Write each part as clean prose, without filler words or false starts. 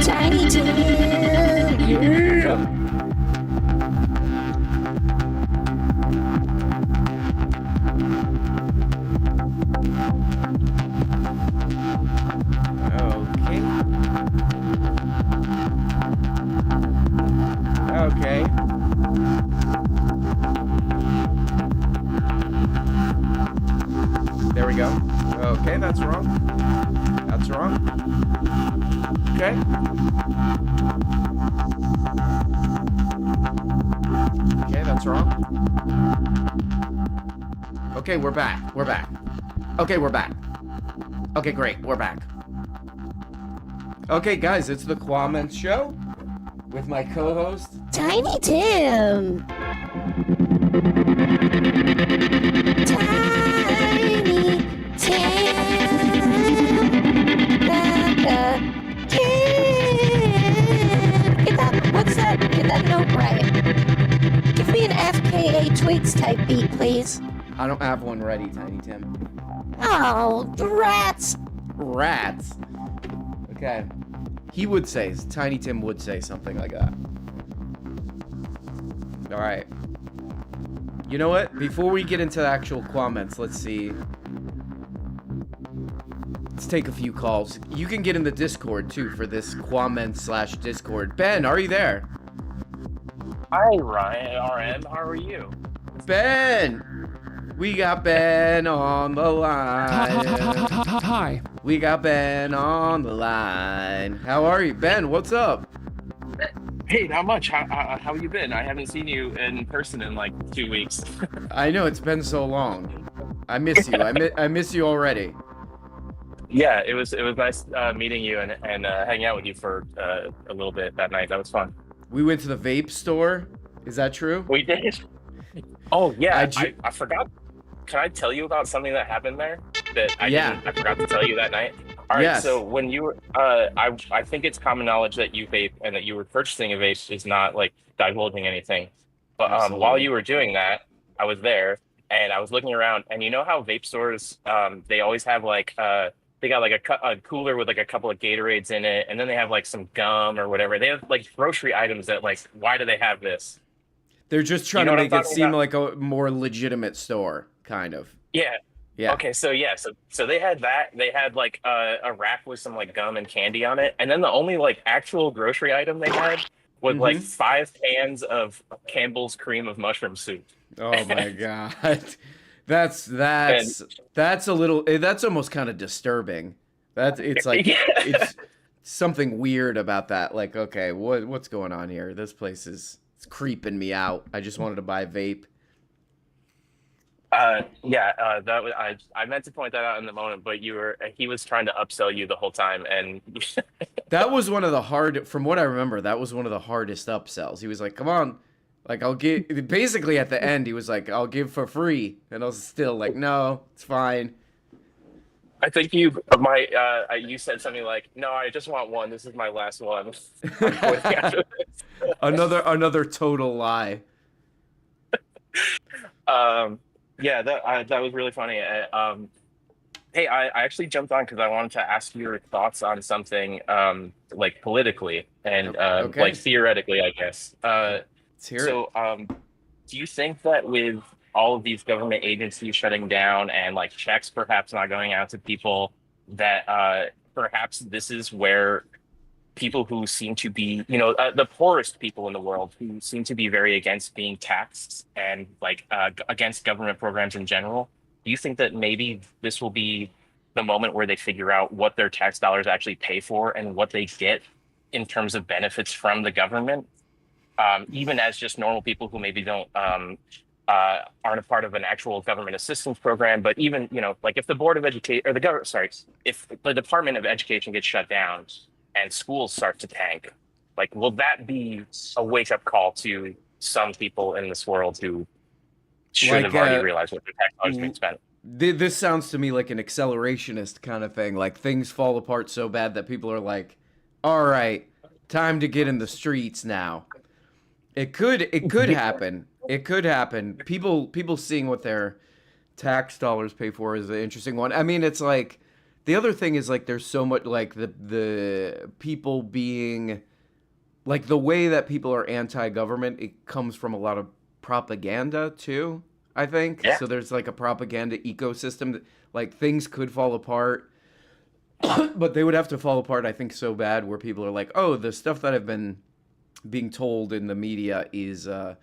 Tiny Tim, yeah. Okay. There we go. Okay, that's wrong. That's wrong. Okay. Okay, that's wrong. Okay, we're back. We're back. Okay, we're back. Okay, great. We're back. Okay, guys, it's the Quamens Show with my co-host, Tiny Tim. Tiny Tim. Get that, what's that? Get that note right. Give me an FKA Twigs type beat, please. I don't have one ready, Tiny Tim. Oh, the rats. Rats. Okay. He would say, Tiny Tim would say something like that. Alright. You know what? Before we get into the actual comments, let's see. Let's take a few calls. You can get in the Discord, too, for this Quamens/Discord. Ben, are you there? Hi, Ryan. RM, how are you? Ben! We got Ben on the line. Hi. We got Ben on the line. How are you? Ben, what's up? Hey, not much. How you been? I haven't seen you in person in like 2 weeks. I know, it's been so long. I miss you. I miss you already. Yeah, it was nice meeting you and hanging out with you for a little bit that night. That was fun. We went to the vape store. Is that true? We did. Oh yeah, I I forgot. Can I tell you about something that happened there that I forgot to tell you that night? All right, Yes. So when you were, I think it's common knowledge that you vape and that you were purchasing a vape is not like divulging anything. But Absolutely. while you were doing that, I was there and I was looking around, and you know how vape stores, they always have like, they got like a cooler with like a couple of Gatorades in it, and then they have like some gum or whatever. They have like grocery items that like, why do they have this? They're just trying You know to what make I'm it talking seem about? like a more legitimate store, kind of. Yeah. Yeah. Okay, so they had that. They had like a rack with some like gum and candy on it, and then the only like actual grocery item they had was like 5 cans of Campbell's cream of mushroom soup. Oh my god. That's a little, that's almost kind of disturbing. It's like Yeah. it's something weird about that. Like, okay, what's going on here? This place is it's creeping me out. I just wanted to buy vape. That was, I meant to point that out in the moment, but he was trying to upsell you the whole time, and That was one of the from what I remember, that was one of the hardest upsells. He was like, come on, like I'll give, basically at the end, he was like, I'll give for free. And I was still like, no, it's fine. I think you said something like, "No, I just want one. This is my last one." I'm quitting after this. Another total lie. Yeah, that was really funny. Hey, I actually jumped on because I wanted to ask your thoughts on something, like politically and Okay. like theoretically, I guess. Let's hear it. So, do you think that with all of these government agencies shutting down and like checks perhaps not going out to people, that perhaps this is where people who seem to be, the poorest people in the world who seem to be very against being taxed and like against government programs in general, do you think that maybe this will be the moment where they figure out what their tax dollars actually pay for and what they get in terms of benefits from the government, even as just normal people who maybe don't aren't a part of an actual government assistance program, but even, like if the Board of Education or if the Department of Education gets shut down and schools start to tank, like, will that be a wake-up call to some people in this world who should have already realized what their tax dollars being spent? This sounds to me like an accelerationist kind of thing. Like things fall apart so bad that people are like, all right, time to get in the streets now. It could happen. It could happen. People seeing what their tax dollars pay for is an interesting one. I mean, it's like the other thing is like there's so much like the people being like the way that people are anti-government, it comes from a lot of propaganda too, I think. Yeah. So there's like a propaganda ecosystem that like things could fall apart, but they would have to fall apart I think so bad where people are like, "Oh, the stuff that I've been being told in the media is a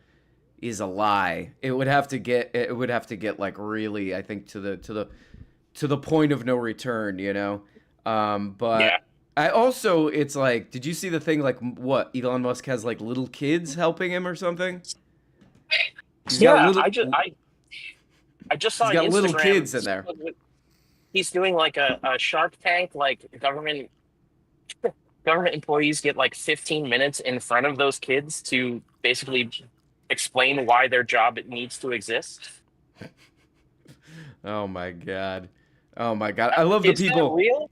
lie." It would have to get like really I think to the point of no return, you know. But Yeah. I also it's like, did you see the thing like what Elon Musk has like little kids helping him or something? He's got Yeah, little I just saw he's on got little Instagram. kids in there. He's doing like a Shark Tank, like government employees get like 15 minutes in front of those kids to basically explain why their job needs to exist. Oh my god. Oh my god. I love the Is that people. real?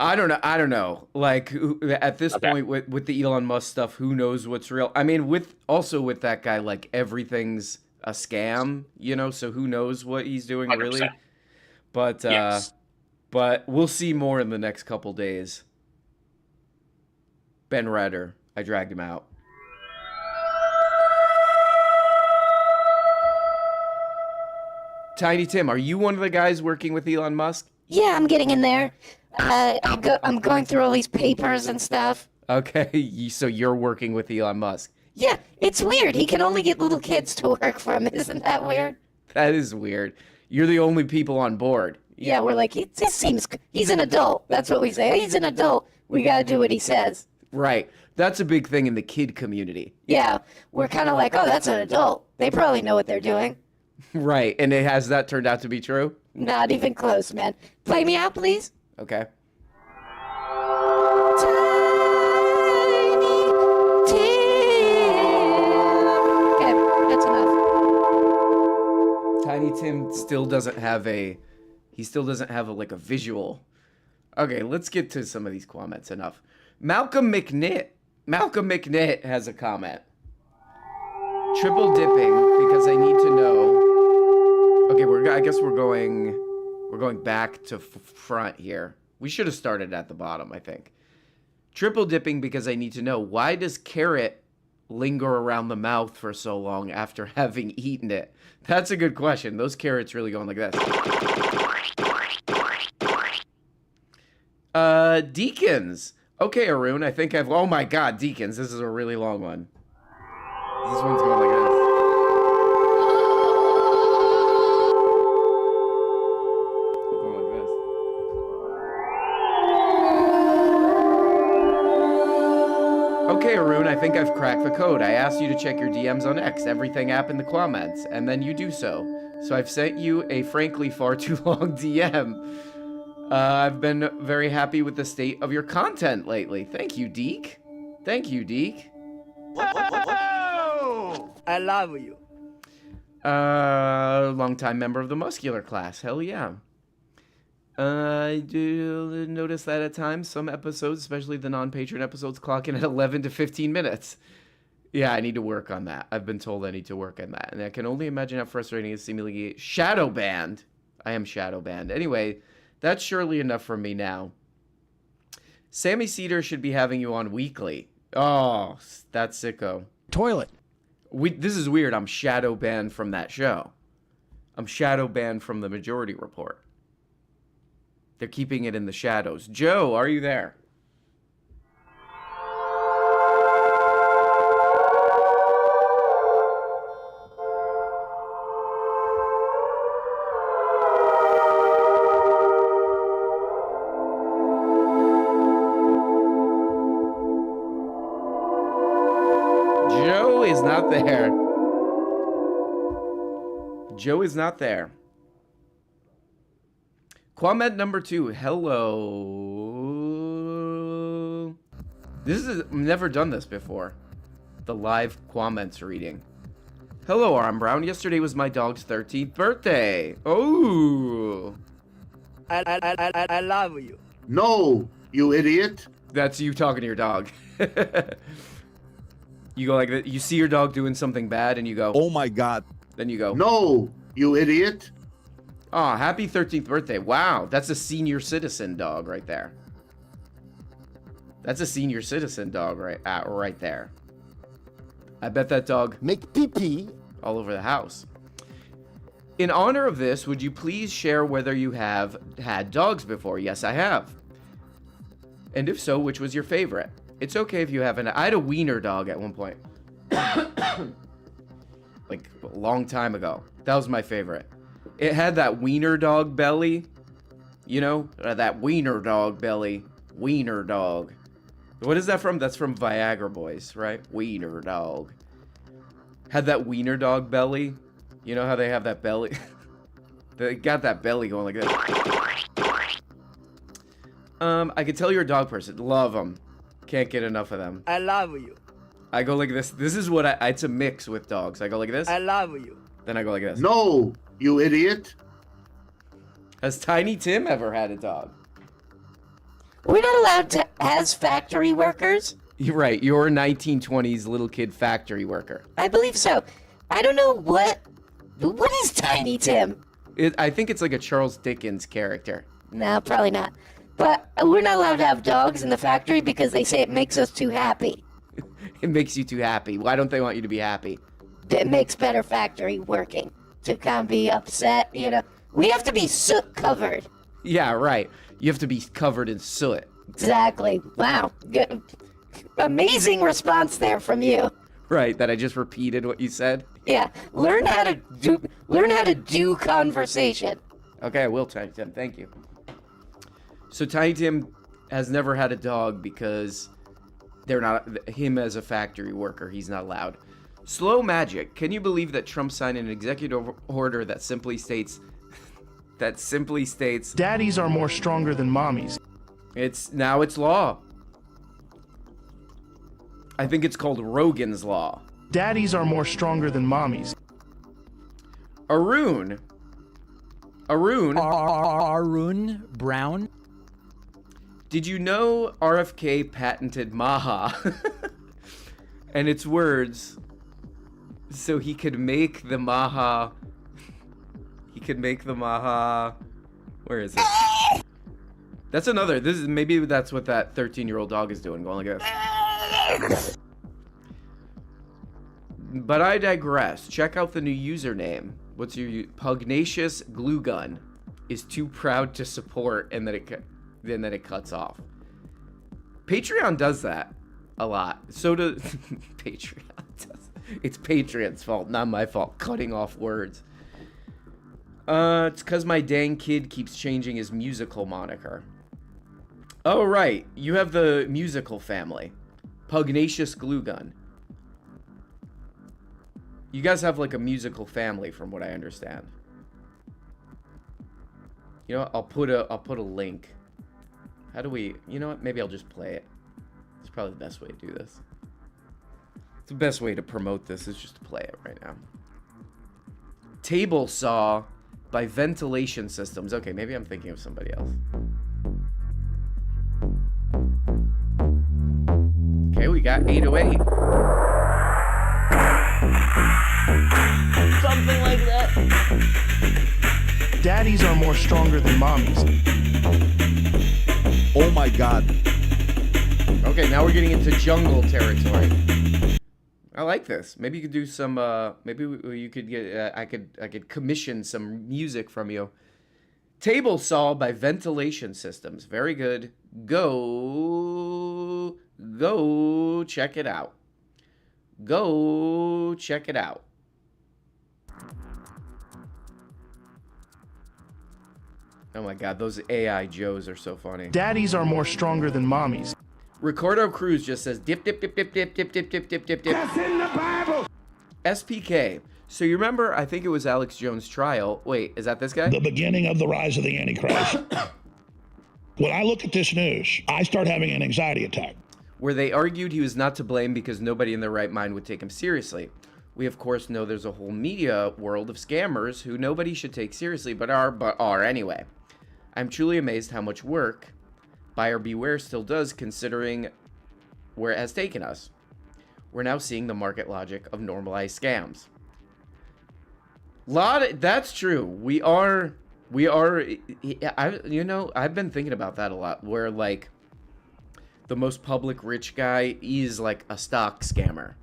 I don't know. I don't know. Like at this Okay. point with the Elon Musk stuff, who knows what's real? I mean, with that guy, like everything's a scam, you know. So who knows what he's doing really? 100%. But Yes. but we'll see more in the next couple days. Ben Redder, I dragged him out. Tiny Tim, are you one of the guys working with Elon Musk? Yeah, I'm getting in there. I'm going through all these papers and stuff. Okay, so you're working with Elon Musk. Yeah, it's weird. He can only get little kids to work for him. Isn't that weird? That is weird. You're the only people on board. Yeah, we're like, it just seems he's an adult. That's what we say. He's an adult. We gotta do what he says. Right. That's a big thing in the kid community. Yeah, we're kind of like, oh, that's an adult. They probably know what they're doing. Right. And has that turned out to be true? Not even close, man. Play me out, please. Okay. Tiny Tim. Okay, that's enough. Tiny Tim still doesn't have a like a visual. Okay, let's get to some of these comments. Enough. Malcolm McNitt has a comment. Triple dipping because I need to know. Okay, I guess we're going back to front here. We should have started at the bottom, I think. Triple dipping because I need to know, why does carrot linger around the mouth for so long after having eaten it? That's a good question. Those carrots really going like this. Deacons. Okay, Arun, I think oh my god, Deacons, this is a really long one. This one's going like this. Going like this. Okay, Arun, I think I've cracked the code. I asked you to check your DMs on X, everything app in the comments, and then you do so. So I've sent you a frankly far too long DM. I've been very happy with the state of your content lately. Thank you, Deke. Thank you, Deke. I love you. Longtime member of the muscular class. Hell yeah. I do notice that at times some episodes, especially the non-patron episodes, clock in at 11 to 15 minutes. Yeah, I need to work on that. I've been told I need to work on that. And I can only imagine how frustrating it is seemingly shadow banned. I am shadow banned. Anyway, that's surely enough for me now. Sammy Cedar should be having you on weekly. Oh, that's sicko. Toilet. This is weird. I'm shadow banned from that show. I'm shadow banned from the Majority Report. They're keeping it in the shadows. Joe, are you there? Joe is not there. Joe is not there. Comment number 2. Hello. I've never done this before. The live comments reading. Hello, Arm Brown. Yesterday was my dog's 13th birthday. Oh. I love you. No, you idiot. That's you talking to your dog. You go like that. You see your dog doing something bad, and you go, Oh my God. then you go, No, you idiot. oh, happy 13th birthday. Wow, that's a senior citizen dog right there. That's a senior citizen dog right there. I bet that dog Make pee-pee. all over the house. In honor of this, would you please share whether you have had dogs before? Yes, I have. And if so, which was your favorite? It's okay if you haven't. I had a wiener dog at one point. Like a long time ago. That was my favorite. It had that wiener dog belly. You know, that wiener dog belly. Wiener dog. What is that from? That's from Viagra Boys, right? Wiener dog. Had that wiener dog belly. You know how they have that belly? They got that belly going like that. I could tell you're a dog person. Love them. Can't get enough of them. I love you. I go like this. This is what it's a mix with dogs. I go like this. I love you. Then I go like this. No, you idiot. Has Tiny Tim ever had a dog? We're not allowed to, as factory workers? You're right. You're a 1920s little kid factory worker. I believe so. I don't know what is Tiny Tim? I think it's like a Charles Dickens character. No, probably not. But we're not allowed to have dogs in the factory because they say it makes us too happy. It makes you too happy. Why don't they want you to be happy? It makes better factory working. To kind of be upset, you know. We have to be soot covered. Yeah, right. You have to be covered in soot. Exactly. Wow. Good. Amazing response there from you. Right, that I just repeated what you said. Yeah. Learn how to do conversation. Okay, I will, Tiny Tim. Thank you. So Tiny Tim has never had a dog because they're not him as a factory worker. He's not allowed. Slow Magic. Can you believe that Trump signed an executive order that simply states Daddies are more stronger than mommies. it's law. I think it's called Rogan's Law. Daddies are more stronger than mommies. Arun Arun Brown. Did you know RFK patented Maha and its words so he could make the Maha? Where is it? That's another. Maybe that's what that 13-year-old dog is doing, going like this. But I digress. Check out the new username. What's your Pugnacious Glue Gun is too proud to support, and then it cuts off. Patreon does that a lot. So does Patreon. It's Patreon's fault, not my fault. Cutting off words. It's because my dang kid keeps changing his musical moniker. Oh right, you have the musical family, Pugnacious Glue Gun. You guys have like a musical family, from what I understand. You know what? I'll put a link. How do we? You know what? Maybe I'll just play it. It's probably the best way to do this. It's the best way to promote this is just to play it right now. Table Saw by Ventilation Systems. Okay, maybe I'm thinking of somebody else. Okay, we got 808. Something like that. Daddies are more stronger than mommies. Oh my God. Okay, now we're getting into jungle territory. I like this. Maybe you could do some. Maybe you could get. I could commission some music from you. Table Saw by Ventilation Systems. Very good. Go check it out. Go check it out. Oh my God, those AI Joes are so funny. Daddies are more stronger than mommies. Ricardo Cruz just says dip dip dip dip dip dip dip dip dip dip dip. That's in the Bible. SPK. So you remember, I think it was Alex Jones' trial. Wait, is that this guy? The beginning of the rise of the Antichrist. When I look at this news, I start having an anxiety attack. Where they argued he was not to blame because nobody in their right mind would take him seriously. We of course know there's a whole media world of scammers who nobody should take seriously but are anyway. I'm truly amazed how much work Buyer Beware still does considering where it has taken us. we're now seeing the market logic of normalized scams. That's true. I've been thinking about that a lot, where like the most public rich guy is like a stock scammer.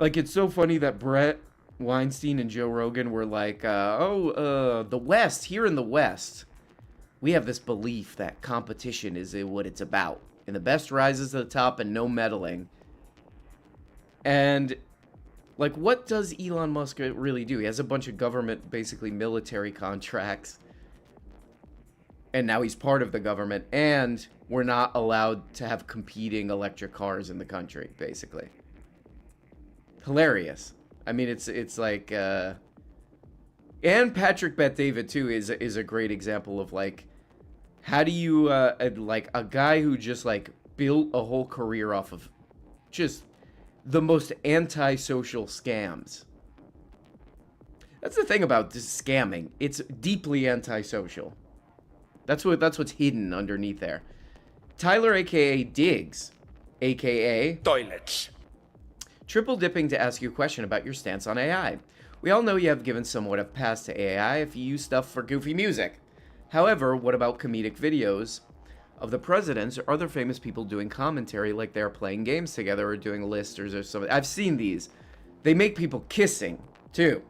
Like, it's so funny that Brett Weinstein and Joe Rogan were like, the West, here in the West, we have this belief that competition is what it's about. And the best rises to the top and no meddling. And, like, what does Elon Musk really do? He has a bunch of government, basically military contracts. And now he's part of the government. And we're not allowed to have competing electric cars in the country, basically. Hilarious. I mean, it's like, and Patrick Bet-David too is a great example of like, how do you like a guy who just like built a whole career off of just the most antisocial scams. That's the thing about this scamming. It's deeply antisocial. That's what's hidden underneath there. Tyler, aka Diggs, aka Toilets. Triple dipping to ask you a question about your stance on AI. We all know you have given somewhat of pass to AI if you use stuff for goofy music. However, what about comedic videos of the presidents or other famous people doing commentary like they're playing games together or doing lists or something? I've seen these. They make people kissing, too.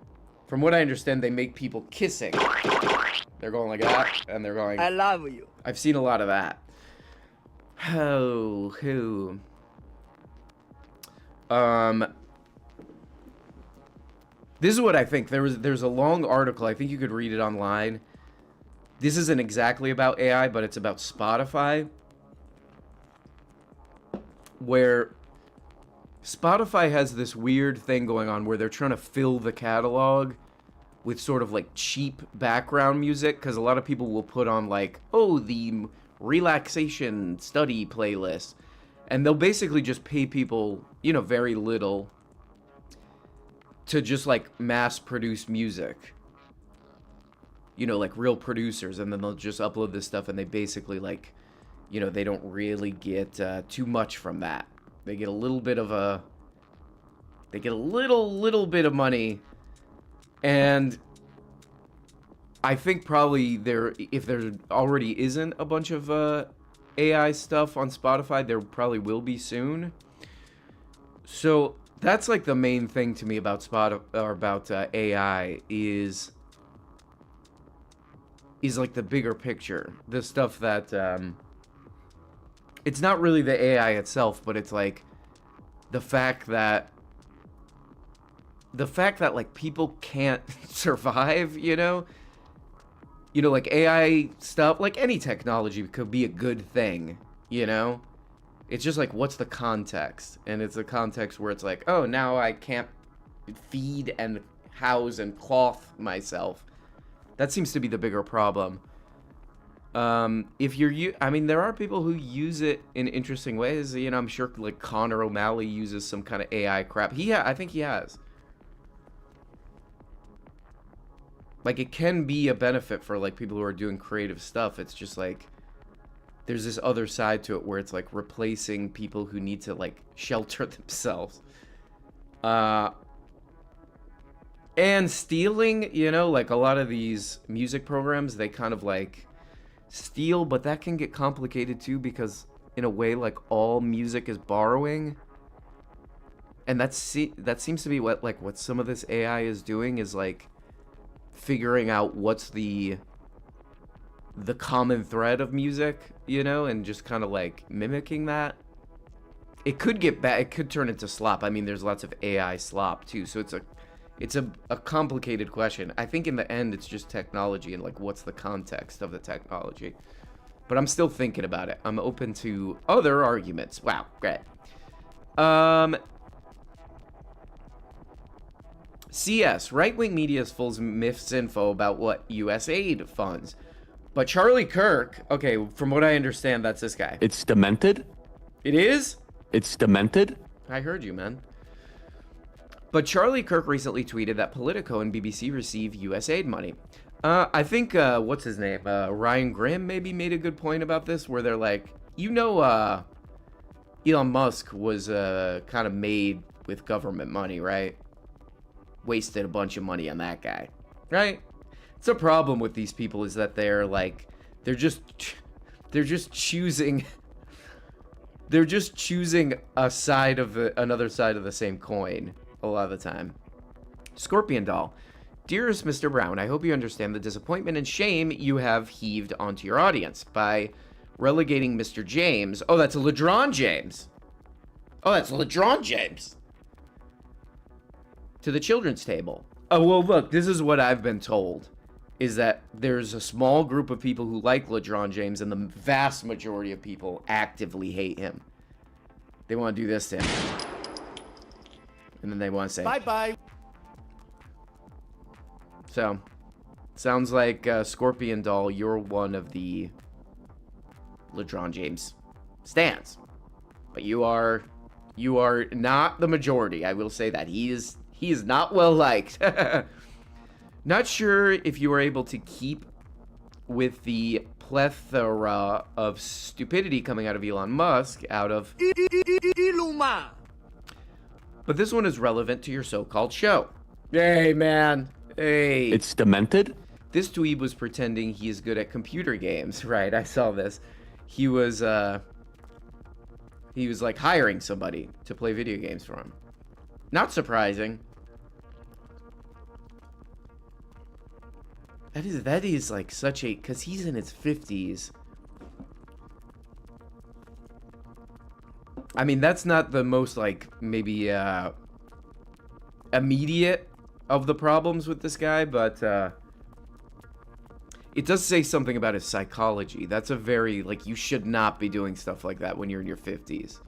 From what I understand, they make people kissing. They're going like that, and they're going... I love you. I've seen a lot of that. This is what I think. There's a long article. I think you could read it online. This isn't exactly about AI, but it's about Spotify. Where Spotify has this weird thing going on where they're trying to fill the catalog with sort of like cheap background music, because a lot of people will put on like, oh, the relaxation study playlist, and they'll basically just pay people, you know, very little to just like mass produce music, you know, like real producers, and then they'll just upload this stuff, and they basically like, you know, they don't really get too much from that. They get a little bit of little bit of money. And I think probably if there already isn't a bunch of AI stuff on Spotify, there probably will be soon. So that's like the main thing to me about AI is like the bigger picture, the stuff that it's not really the AI itself, but it's like the fact that like people can't survive, you know, like AI stuff, like any technology could be a good thing, you know. It's just like, what's the context? And it's a context where it's like, oh, now I can't feed and house and cloth myself. That seems to be the bigger problem. If I mean, there are people who use it in interesting ways. You know, I'm sure like Connor O'Malley uses some kind of AI crap. I think he has. Like, it can be a benefit for like people who are doing creative stuff. It's just like there's this other side to it where it's like replacing people who need to like shelter themselves. And stealing, you know, like a lot of these music programs, they kind of like steal, but that can get complicated too, because in a way, like, all music is borrowing. And that seems to be what some of this AI is doing, is like figuring out what's the common thread of music, you know, and just kind of like mimicking that. It could get bad. It could turn into slop. I mean, there's lots of AI slop too, so it's a complicated question. I think in the end, it's just technology and like what's the context of the technology. But I'm still thinking about it. I'm open to other arguments. Wow, great. CS, right-wing media is full of misinfo about what U.S. aid funds. But Charlie Kirk, okay, from what I understand, that's this guy. It's demented. It is? It's demented. I heard you, man. But Charlie Kirk recently tweeted that Politico and BBC receive U.S. aid money. I think, what's his name? Ryan Grimm maybe made a good point about this, where they're like, you know, Elon Musk was kind of made with government money, right? Wasted a bunch of money on that guy, right? It's a problem with these people is that they're like, they're just choosing a side of another side of the same coin a lot of the time. Scorpion Doll. Dearest Mr. Brown, I hope you understand the disappointment and shame you have heaved onto your audience by relegating Mr. James. Oh, that's LeBron James. Oh, that's LeBron James. To the children's table. Oh, well, look, this is what I've been told. Is that there's a small group of people who like LeBron James, and the vast majority of people actively hate him. They want to do this to him. And then they want to say, Bye-bye. So, sounds like Scorpion Doll, you're one of the LeBron James stands. But you are not the majority. I will say that. He is not well liked. Not sure if you were able to keep with the plethora of stupidity coming out of Elon Musk but this one is relevant to your so-called show. Hey, man. Hey. It's demented? This dweeb was pretending he is good at computer games. Right, I saw this. He was like hiring somebody to play video games for him. Not surprising. That is like such a, because he's in his 50s. I mean, that's not the most like maybe immediate of the problems with this guy, but it does say something about his psychology. That's a very, like, you should not be doing stuff like that when you're in your 50s.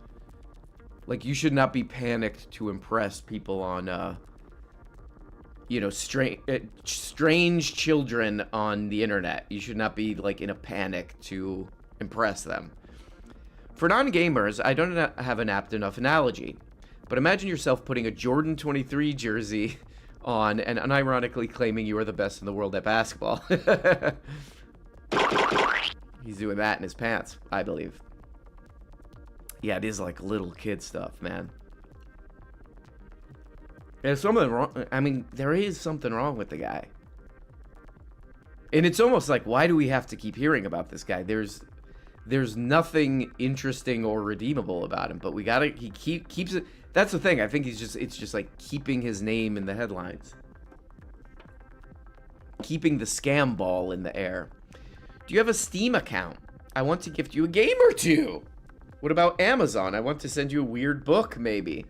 Like, you should not be panicked to impress people on, you know, strange children on the internet. You should not be, like, in a panic to impress them. For non-gamers, I don't have an apt enough analogy, but imagine yourself putting a Jordan 23 jersey on and unironically claiming you are the best in the world at basketball. He's doing that in his pants, I believe. Yeah, it is like little kid stuff, man. There's something wrong. I mean, there is something wrong with the guy. And it's almost like, why do we have to keep hearing about this guy? There's nothing interesting or redeemable about him, but we gotta, he keeps it. That's the thing. I think it's just like keeping his name in the headlines. Keeping the scam ball in the air. Do you have a Steam account? I want to gift you a game or two. What about Amazon? I want to send you a weird book, maybe.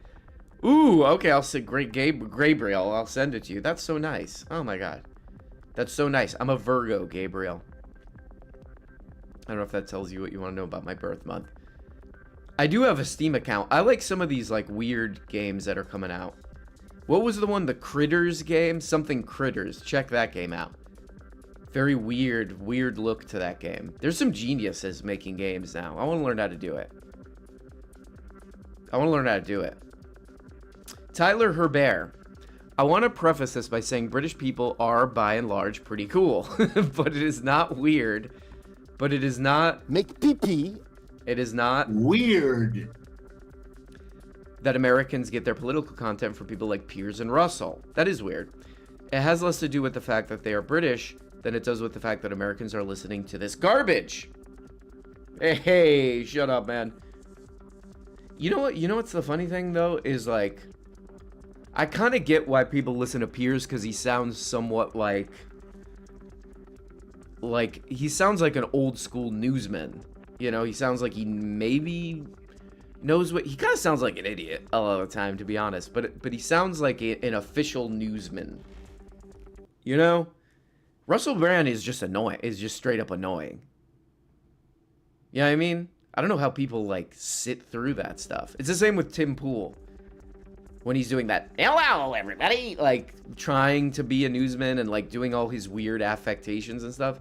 Ooh, okay, I'll send Gabriel. I'll send it to you. That's so nice. Oh my god. That's so nice. I'm a Virgo, Gabriel. I don't know if that tells you what you want to know about my birth month. I do have a Steam account. I like some of these like weird games that are coming out. What was the one? The Critters game? Something Critters. Check that game out. Very weird look to that game. There's some geniuses making games now. I want to learn how to do it. Tyler Herbert. I want to preface this by saying British people are, by and large, pretty cool. But it is not weird. But it is not... Make pee-pee. It is not... Weird. That Americans get their political content from people like Piers and Russell. That is weird. It has less to do with the fact that they are British than it does with the fact that Americans are listening to this garbage. Hey, shut up, man. You know what? You know what's the funny thing, though? Is, like... I kind of get why people listen to Piers, because he sounds somewhat like... he sounds like an old school newsman. You know, he sounds like he maybe knows what... He kind of sounds like an idiot a lot of the time, to be honest. But he sounds like an official newsman. You know? Russell Brand is just annoying. Is just straight up annoying. You know what I mean? I don't know how people, like, sit through that stuff. It's the same with Tim Pool. When he's doing that, hello, everybody, like, trying to be a newsman and, like, doing all his weird affectations and stuff.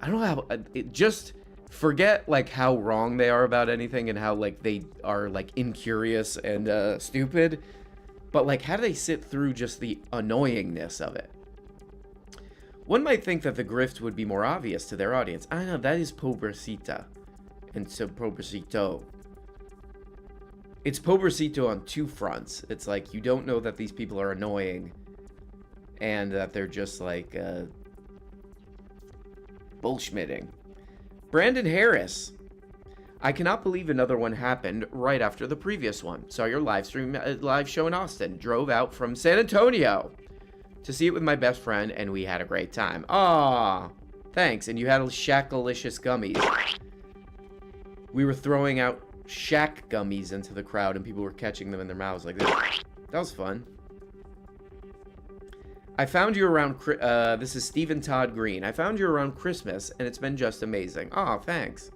I don't know how, just forget, like, how wrong they are about anything and how, like, they are, like, incurious and, stupid. But, like, how do they sit through just the annoyingness of it? One might think that the grift would be more obvious to their audience. I know, that is Pobrecita. And so, Pobrecito. It's pobrecito on two fronts. It's like you don't know that these people are annoying and that they're just like bullshmitting. Brandon Harris. I cannot believe another one happened right after the previous one. Saw your live stream, live show in Austin. Drove out from San Antonio to see it with my best friend, and we had a great time. Aw, thanks. And you had Shackalicious gummies. We were throwing out Shack gummies into the crowd, and people were catching them in their mouths like this. That was fun. I found you around, this is Stephen Todd Green. I found you around Christmas, and it's been just amazing. Aw, thanks.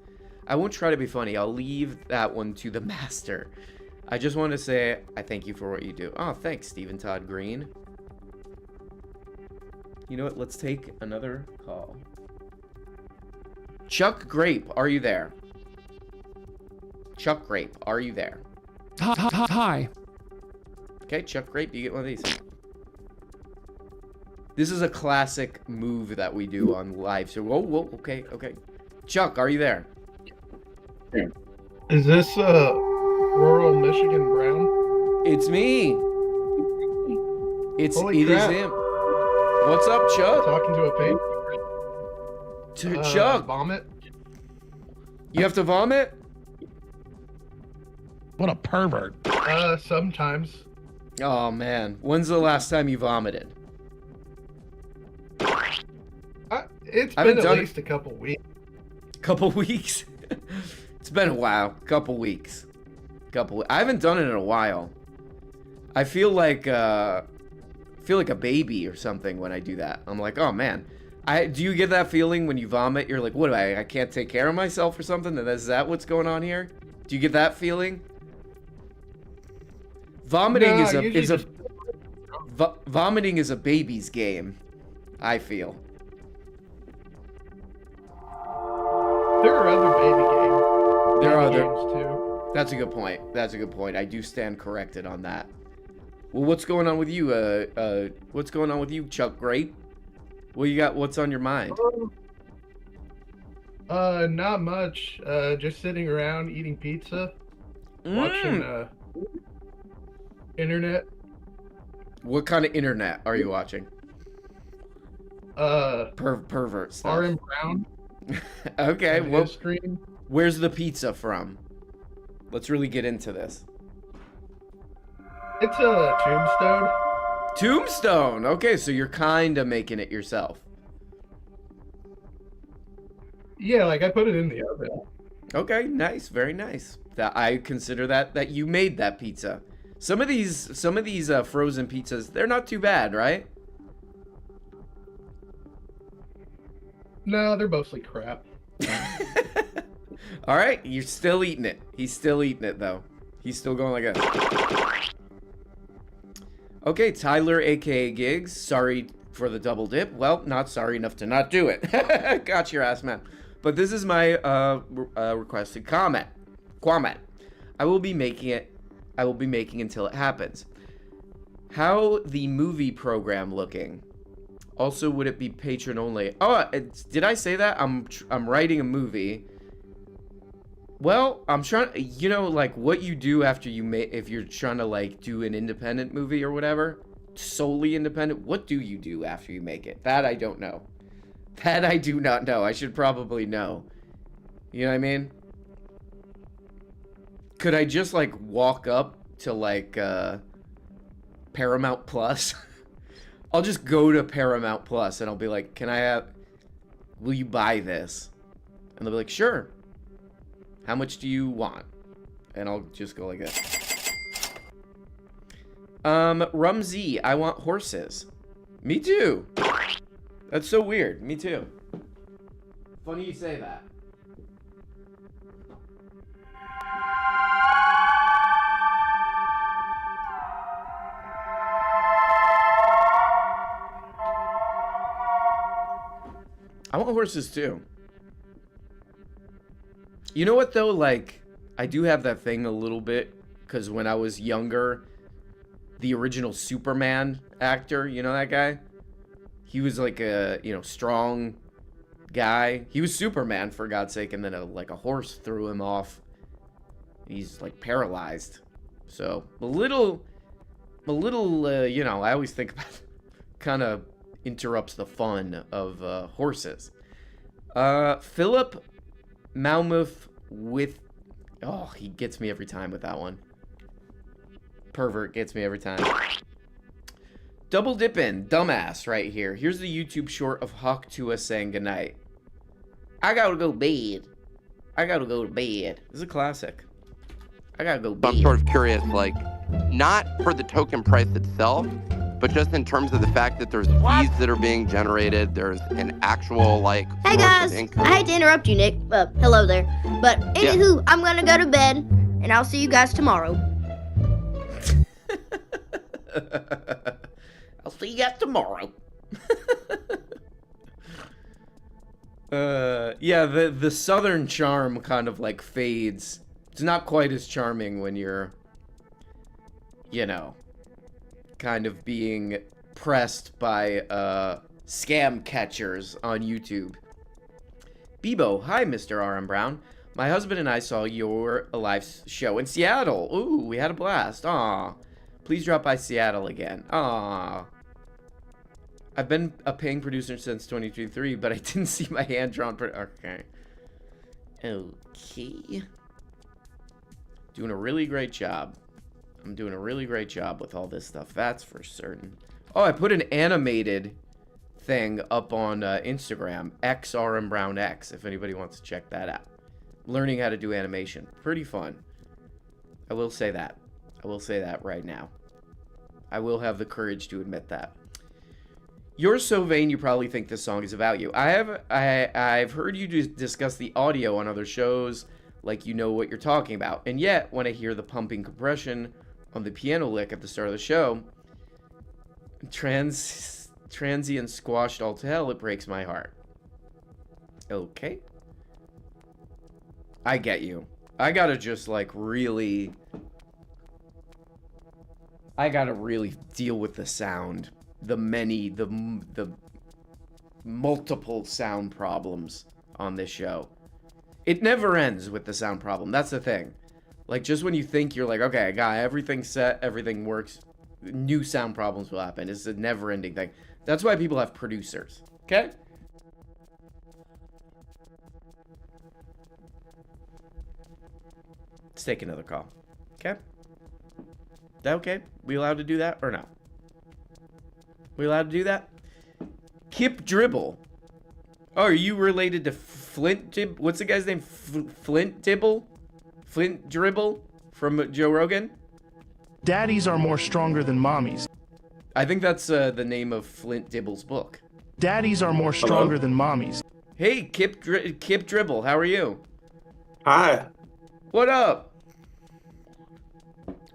I won't try to be funny. I'll leave that one to the master. I just want to say I thank you for what you do. Oh, thanks, Stephen Todd Green. You know what? Let's take another call. Chuck Grape, are you there? Chuck Grape, are you there? Hi. Okay, Chuck Grape, you get one of these. This is a classic move that we do on live. So, whoa, okay. Chuck, are you there? Is this rural Michigan Brown? It's me. It Holy is crap. him. What's up, Chuck? Talking to a patient. Chuck, Vomit. you have to vomit? What a pervert. Sometimes. Oh man, when's the last time you vomited? It's I haven't been at done least a couple weeks. Couple weeks. It's been a while. Couple weeks. I haven't done it in a while. I feel like a baby or something when I do that. I'm like, oh man. Do you get that feeling when you vomit? You're like, what do I can't take care of myself or something? Is that what's going on here? Do you get that feeling? Vomiting vomiting is a baby's game, I feel. There are other baby games. There are other games too. That's a good point. I do stand corrected on that. Well, what's going on with you? What's going on with you, Chuck Grape? What you got? What's on your mind? Not much. Just sitting around eating pizza, watching internet. What kind of internet are you watching? Pervert stuff. RM Brown. Okay, well, stream. where's the pizza from? Let's really get into this. It's a Tombstone. Tombstone. Okay, so you're kind of making it yourself. Yeah, like I put it in the oven. Okay, nice, very nice. That I consider that you made that pizza. Some of these frozen pizzas, they're not too bad, right? No, they're mostly crap. All right, you're still eating it. He's still eating it though. He's still going like that. Okay, Tyler, aka Gigs. Sorry for the double dip. Well, not sorry enough to not do it. Got your ass, man. But this is my requested comment. I will be making until it happens. How the movie program looking? Also, would it be patron only? Oh, did I say that? I'm writing a movie. Well, I'm trying, like what you do after you make, if you're trying to like do an independent movie or whatever, solely independent, what do you do after you make it? That I don't know. That I do not know. I should probably know. You know what I mean? Could I just like walk up to like Paramount Plus? I'll just go to Paramount Plus and I'll be like, will you buy this? And they'll be like, sure. How much do you want? And I'll just go like that. Rumsey, I want horses. Me too. That's so weird. Me too. Funny you say that. I want horses too. You know what though? Like, I do have that thing a little bit because when I was younger, the original Superman actor, you know that guy? He was like a, strong guy. He was Superman, for God's sake, and then a horse threw him off. He's like paralyzed. So a little, you know, I always think about kind of interrupts the fun of horses. Philip Malmuth with, oh, he gets me every time with that one. Pervert gets me every time. Double dippin', dumbass right here. Here's the YouTube short of Hawk Tua saying goodnight. I gotta go to bed. I gotta go to bed. This is a classic. I gotta go to bed. I'm sort of curious, like, not for the token price itself, but just in terms of the fact that there's fees that are being generated, there's an actual, like, Hey source guys, of income. I hate to interrupt you, Nick. Hello there. But anywho, I'm gonna go to bed, and I'll see you guys tomorrow. I'll see you guys tomorrow. Yeah, the southern charm kind of like fades. It's not quite as charming when you're, you know, kind of being pressed by scam catchers on YouTube. Bebo, hi Mr. R.M. Brown. My husband and I saw your live show in Seattle. Ooh, we had a blast. Aw. Please drop by Seattle again. Aw. I've been a paying producer since 2023, but I didn't see my hand-drawn... Okay. Okay. Doing a really great job. I'm doing a really great job with all this stuff. That's for certain. Oh, I put an animated thing up on Instagram. XRMBrownX, if anybody wants to check that out. Learning how to do animation. Pretty fun. I will say that. I will say that right now. I will have the courage to admit that. You're so vain you probably think this song is about you. I've heard you discuss the audio on other shows like you know what you're talking about. And yet, when I hear the pumping compression on the piano lick at the start of the show, transient squashed all to hell, it breaks my heart. Okay. I get you. I gotta just like really... I gotta really deal with the sound. The multiple sound problems on this show. It never ends with the sound problem. That's the thing. Like, just when you think you're like, okay, I got everything set, everything works, new sound problems will happen. It's a never-ending thing. That's why people have producers. Okay? Let's take another call. Okay? Is that okay? We allowed to do that or no? We allowed to do that? Kip Dribble. Oh, are you related to Flint Dib? What's the guy's name? Flint Dibble? Flint Dribble from Joe Rogan? Daddies are more stronger than mommies. I think that's the name of Flint Dibble's book. Daddies are more stronger than mommies. Hey, Kip Dribble, how are you? Hi. What up?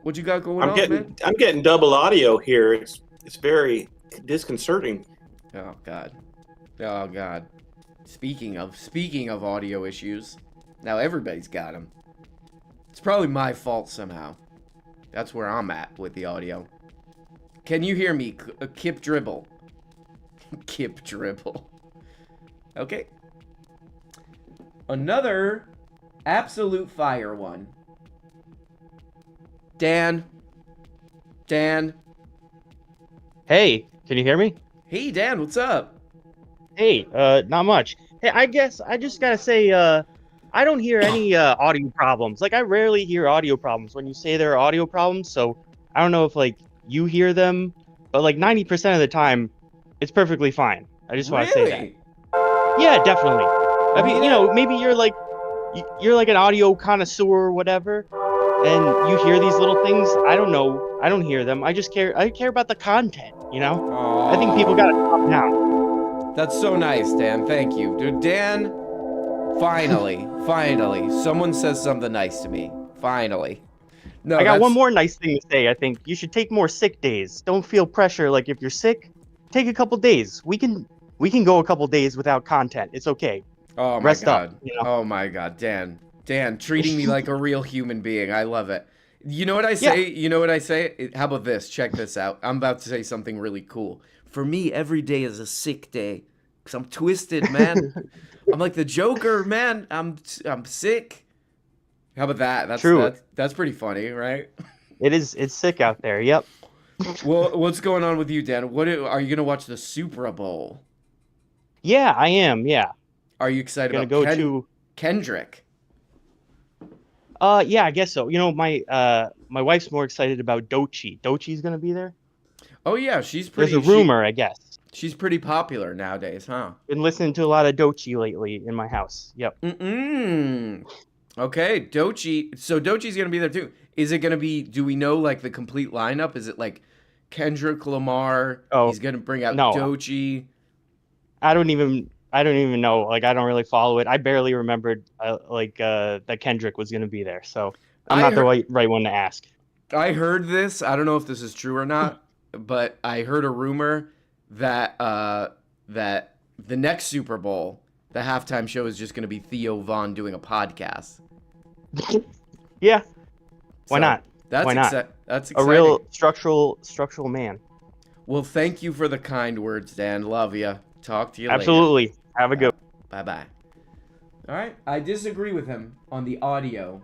What you got going on, man? I'm getting double audio here. It's very disconcerting. Oh God. Oh God. Speaking of audio issues, now everybody's got them. It's probably my fault somehow. That's where I'm at with the audio. Can you hear me, Kip Dribble? Kip Dribble. Okay. Another absolute fire one. Dan. Hey, can you hear me? Hey, Dan, what's up? Hey, not much. Hey, I guess I just gotta say, I don't hear any audio problems. Like, I rarely hear audio problems when you say there are audio problems, so I don't know if, like, you hear them, but, like, 90% of the time, it's perfectly fine. I just want to say that. Yeah, definitely. I mean, you know, maybe you're like an audio connoisseur or whatever, and you hear these little things. I don't know. I don't hear them. I care about the content, you know? Aww. I think people gotta calm down. That's so nice, Dan. Thank you. Dude, Dan, finally, someone says something nice to me. Finally. No, I got one more nice thing to say. I think you should take more sick days. Don't feel pressure. Like, if you're sick, take a couple days. We can go a couple days without content. It's okay. Oh my Rest God. up, you know? Oh my God, Dan, treating me like a real human being. I love it. You know what I say? Yeah. You know what I say? How about this? Check this out. I'm about to say something really cool. For me, every day is a sick day. Cause I'm twisted, man. I'm like the Joker, man. I'm sick. How about that? That's true. That's pretty funny, right? It's sick out there. Yep. Well, what's going on with you, Dan? Are you gonna watch the Super Bowl? Yeah, I am. Yeah. Are you excited Gonna about go to. Kendrick? Yeah, I guess so. My wife's more excited about Doechii. Doechii's gonna be there. Oh yeah, she's There's pretty. a rumor, I guess. She's pretty popular nowadays, huh? Been listening to a lot of Doechii lately in my house. Yep. Okay, Doechii. So Doechii's gonna be there too. Is it gonna be? Do we know like the complete lineup? Is it like Kendrick Lamar? Oh, he's gonna bring out no. Doechii. I don't even know. Like, I don't really follow it. I barely remembered that Kendrick was gonna be there. So I'm not the right one to ask. I heard this. I don't know if this is true or not, but I heard a rumor that that the next Super Bowl, the halftime show is just gonna be Theo Von doing a podcast. Yeah. Why not? That's Why not? That's exciting. A real structural man. Well, thank you for the kind words, Dan. Love you. Talk to you later. Absolutely. Have a good. Bye-bye. All right. I disagree with him on the audio.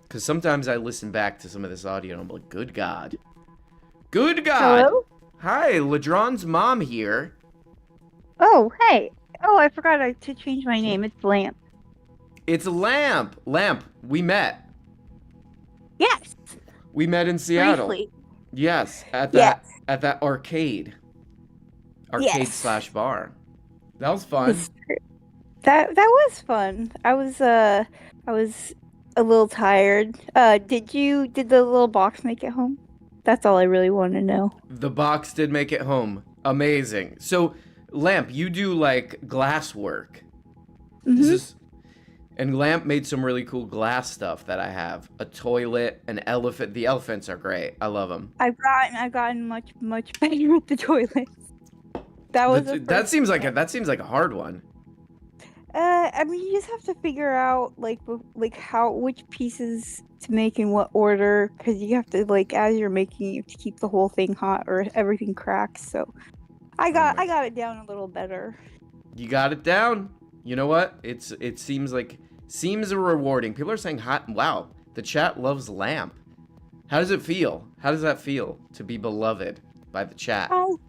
Because sometimes I listen back to some of this audio and I'm like, good God. Good God. Hello? Hi, Ladron's mom here. Oh, hey. Oh, I forgot to change my name. It's Lamp. It's Lamp. Lamp, we met. Yes. We met in Seattle. Briefly. Yes, at that arcade. Yes. /bar. That was fun. That was fun. I was a little tired. Did the little box make it home? That's all I really want to know. The box did make it home. Amazing. So, Lamp, you do like glass work. Mm-hmm. And Lamp made some really cool glass stuff that I have. A toilet, an elephant. The elephants are great. I love them. I've gotten much better with the toilets. That seems like a hard one. I mean, you just have to figure out which pieces to make in what order, because you have to as you're making, you have to keep the whole thing hot or everything cracks. So, I got it down a little better. You got it down. You know what? It seems rewarding. People are saying hot. Wow, the chat loves Lamp. How does it feel? How does that feel to be beloved by the chat? I love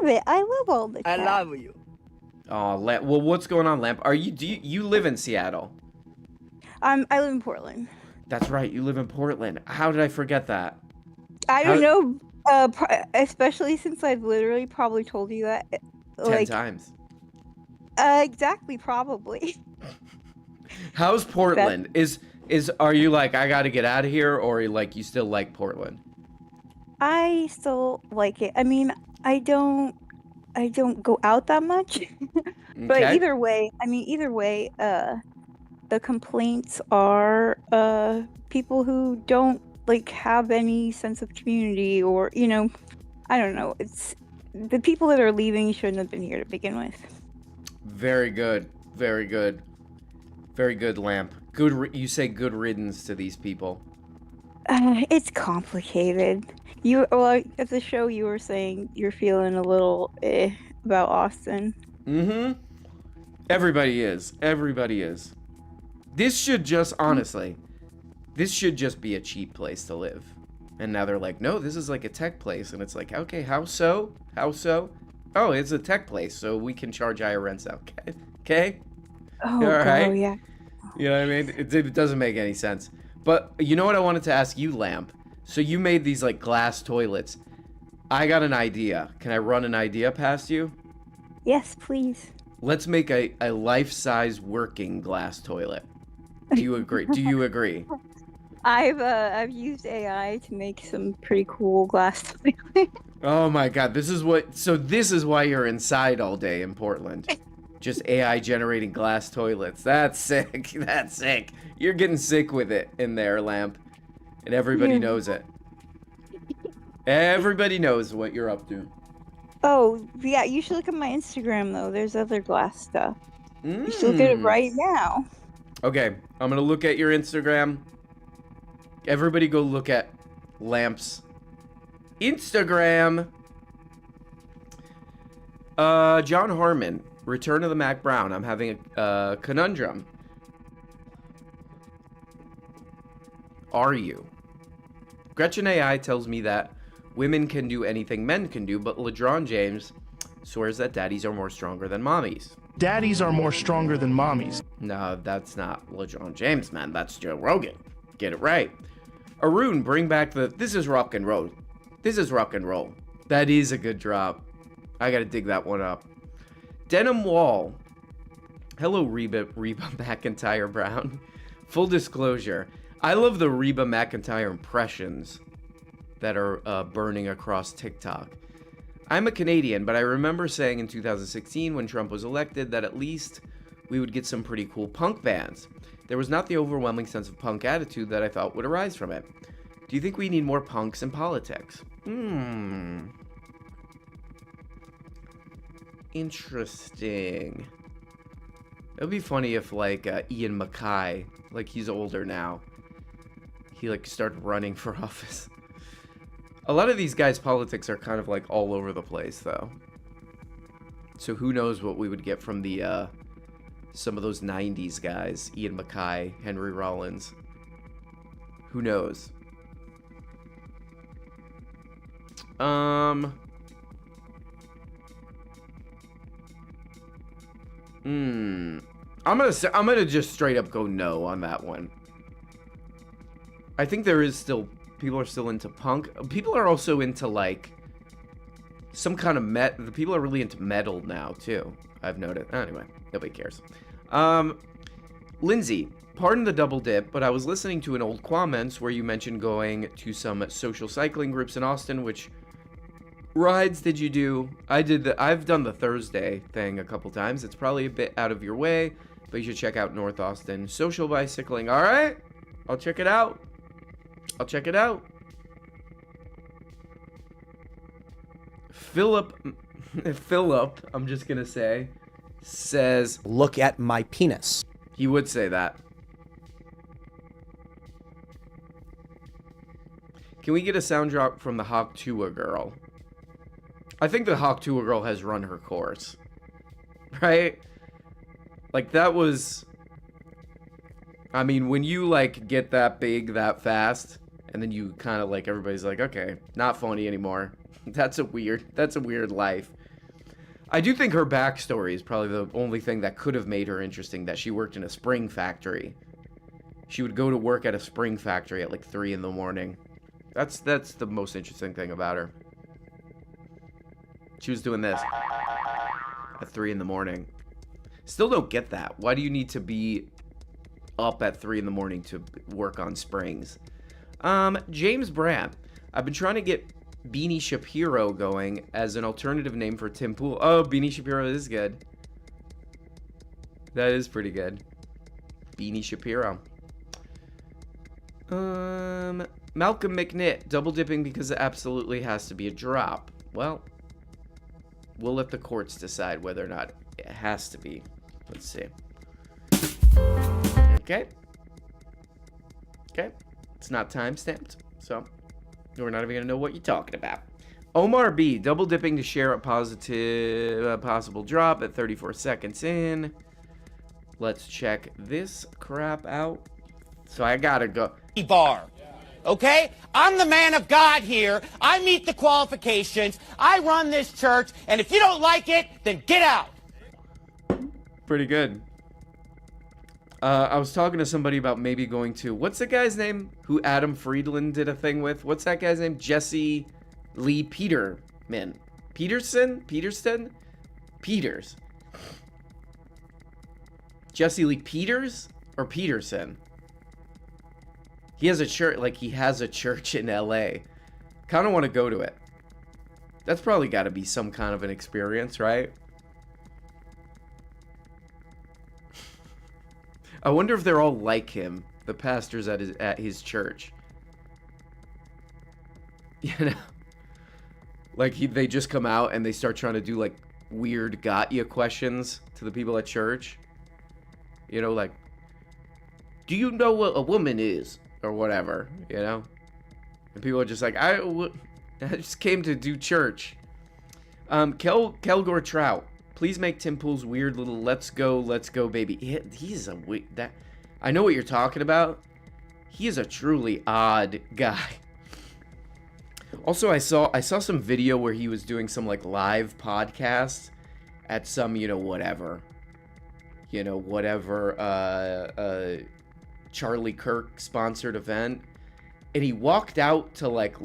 it. I love all the chat. I love you. Oh, Lamp. Well, what's going on, Lamp? Do you live in Seattle? I live in Portland. That's right. You live in Portland. How did I forget that? I don't know. Especially since I've literally probably told you that 10 times. Exactly, probably. How's Portland? Are you like, I gotta get out of here, or you still like Portland? I still like it. I mean, I don't go out that much. But Okay. either way, the complaints are people who don't have any sense of community, or I don't know. It's the people that are leaving shouldn't have been here to begin with. Very good. Very good. Very good, Lamp. You say good riddance to these people. It's complicated. At the show you were saying you're feeling a little about Austin. Mm-hmm. Everybody is. Everybody is. This should just, honestly, this should just be a cheap place to live. And now they're like, no, this is like a tech place. And it's like, okay, how so? How so? Oh, it's a tech place, so we can charge higher rents out. Okay? Oh, all right? yeah. You know what I mean? It doesn't make any sense. But you know what I wanted to ask you, Lamp? So you made these glass toilets. I got an idea. Can I run an idea past you? Yes, please. Let's make a life-size working glass toilet. Do you agree? Do you agree? I've used AI to make some pretty cool glass toilets. Oh my God, this is why you're inside all day in Portland. Just AI generating glass toilets. That's sick. That's sick. You're getting sick with it in there, Lamp. And everybody knows it. Everybody knows what you're up to. Oh, yeah, you should look at my Instagram, though. There's other glass stuff. You should look at it right now. Okay, I'm going to look at your Instagram. Everybody go look at Lamp's Instagram. John Harmon, Return of the Mac Brown. I'm having a conundrum. are you? Gretchen AI tells me that women can do anything men can do, but LeBron James swears that daddies are more stronger than mommies. Daddies are more stronger than mommies. No, that's not LeBron James, man. That's Joe Rogan. Get it right. Arun, bring back the this is rock and roll. This is rock and roll. That is a good drop. I gotta dig that one up. Denim Wall. Hello, Reba McEntire Brown. Full disclosure, I love the Reba McEntire impressions that are burning across TikTok. I'm a Canadian, but I remember saying in 2016 when Trump was elected that at least we would get some pretty cool punk bands. There was not the overwhelming sense of punk attitude that I thought would arise from it. Do you think we need more punks in politics? Interesting. It would be funny if, like, Ian Mackay, like, he's older now, he, like, started running for office. A lot of these guys' politics are kind of, like, all over the place, though. So who knows what we would get from the, some of those 90s guys. Ian Mackay, Henry Rollins. Who knows? I'm gonna just straight up go no on that one. I think there is still, people are still into punk. People are also into, like, some kind of people are really into metal now too, I've noticed. Anyway, nobody cares. Lindsay, pardon the double dip, but I was listening to an old comments where you mentioned going to some social cycling groups in Austin. Which rides did you do? I've done the Thursday thing a couple times. It's probably a bit out of your way, but you should check out North Austin Social Bicycling. All right, I'll check it out. Philip, I'm just gonna say, says, look at my penis. He would say that. Can we get a sound drop from the Hawk Tua girl? I think the Hawk Tua girl has run her course. Right? Like, that was... I mean, when you, like, get that big that fast, and then you kind of, like, everybody's like, okay, not funny anymore. That's a weird life. I do think her backstory is probably the only thing that could have made her interesting, that she worked in a spring factory. She would go to work at a spring factory at, like, 3 in the morning. That's the most interesting thing about her. She was doing this at 3 in the morning. Still don't get that. Why do you need to be up at 3 in the morning to work on springs? James Brandt. I've been trying to get Beanie Shapiro going as an alternative name for Tim Pool. Oh, Beanie Shapiro is good. That is pretty good. Beanie Shapiro. Malcolm McNitt. Double dipping because it absolutely has to be a drop. Well, we'll let the courts decide whether or not it has to be. Let's see. Okay. It's not time stamped, so we're not even gonna know what you're talking about. Omar B, double dipping to share a possible drop at 34 seconds in. Let's check this crap out. So I gotta go. Bar. Okay? I'm the man of God here. I meet the qualifications. I run this church, and if you don't like it, then get out. Pretty good. I was talking to somebody about maybe going to, what's the guy's name who Adam Friedland did a thing with? What's that guy's name? Jesse Lee Peterson? Peters. Jesse Lee Peters or Peterson? He has a church, like he has a church in LA. Kind of want to go to it. That's probably got to be some kind of an experience, right? I wonder if they're all like him, the pastors at his church. You know, like they just come out and they start trying to do like weird got ya questions to the people at church. You know, like, do you know what a woman is? Or whatever, you know? And people are just like, I just came to do church. Kelgore Trout, please make Tim Pool's weird little let's go baby. He's a that I know what you're talking about. he is a truly odd guy. Also, I saw some video where he was doing some like live podcast at some, whatever Charlie Kirk sponsored event, and he walked out to like,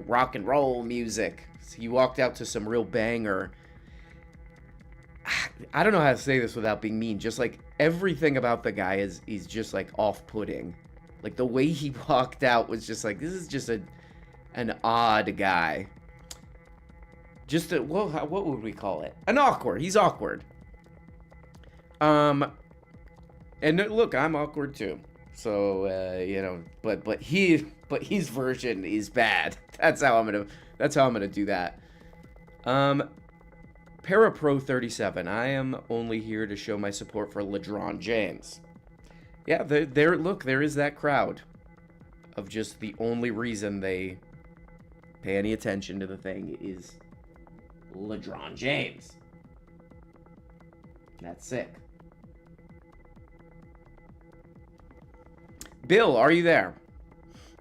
rock and roll music. He walked out to some real banger. I don't know how to say this without being mean. Just like everything about the guy is just like off-putting. Like the way he walked out was just like, this is just an odd guy. Just what would we call it? He's awkward. And look, I'm awkward too. So but his version is bad. That's how I'm gonna do that. Parapro 37. I am only here to show my support for LeBron James. Yeah, there is that crowd of just the only reason they pay any attention to the thing is LeBron James. That's sick. Bill, are you there?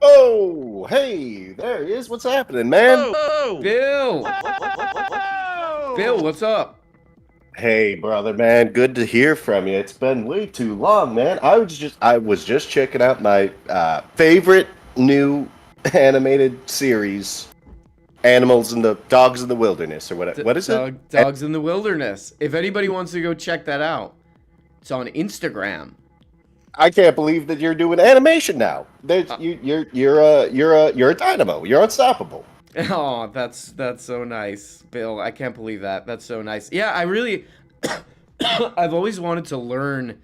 Oh, hey, there he is. What's happening, man? Oh, Bill! Bill, what's up? Hey, brother, man. Good to hear from you. It's been way too long, man. I was just checking out my favorite new animated series, Dogs in the Wilderness, or whatever. What is it? Dogs in the Wilderness. If anybody wants to go check that out, it's on Instagram. I can't believe that you're doing animation now. You're a dynamo. You're unstoppable. Oh, that's so nice, Bill. I can't believe that. That's so nice. Yeah, I really, I've always wanted to learn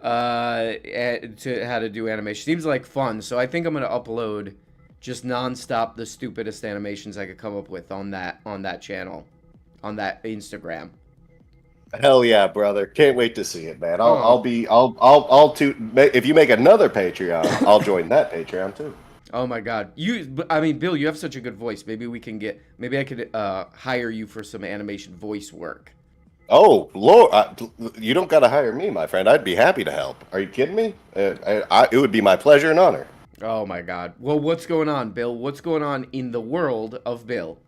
how to do animation. Seems like fun. So I think I'm gonna upload just nonstop the stupidest animations I could come up with on that channel, on that Instagram. Hell yeah, brother! Can't wait to see it, man. If you make another Patreon, I'll join that Patreon too. Oh my God, Bill, you have such a good voice. Maybe I could hire you for some animation voice work. Oh Lord, you don't gotta hire me, my friend. I'd be happy to help. Are you kidding me? It would be my pleasure and honor. Oh my God. Well, what's going on, Bill? What's going on in the world of Bill?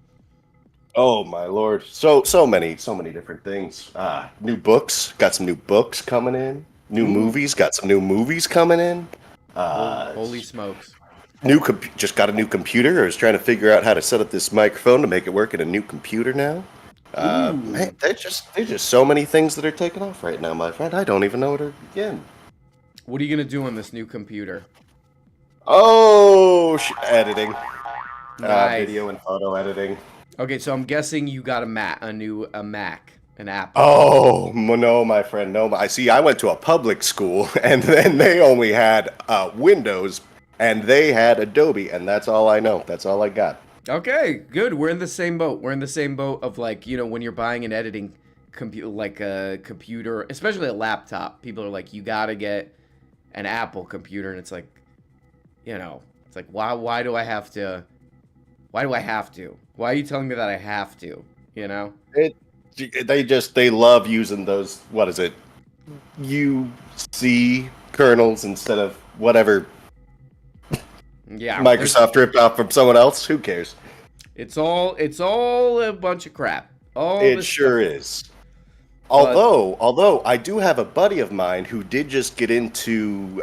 Oh my Lord, so many different things. New books, got some new books coming in. New movies, got some new movies coming in. Holy smokes! Just got a new computer. I was trying to figure out how to set up this microphone to make it work in a new computer now. Man, there's just so many things that are taking off right now, my friend. I don't even know where to begin. What are you gonna do on this new computer? Oh, editing, Nice. video and photo editing. Okay, so I'm guessing you got a Mac, an Apple. Oh, no, my friend, no. I went to a public school, and then they only had Windows, and they had Adobe, and that's all I know. That's all I got. Okay, good. We're in the same boat. We're in the same boat of like, when you're buying an editing computer, like a computer, especially a laptop, people are like, you gotta get an Apple computer, and it's like, it's like, why do I have to? Why do I have to? Why are you telling me that I have to? They love using those, what is it, UC kernels instead of whatever Microsoft ripped off from someone else. Who cares? It's all a bunch of crap. It sure is. Although I do have a buddy of mine who did just get into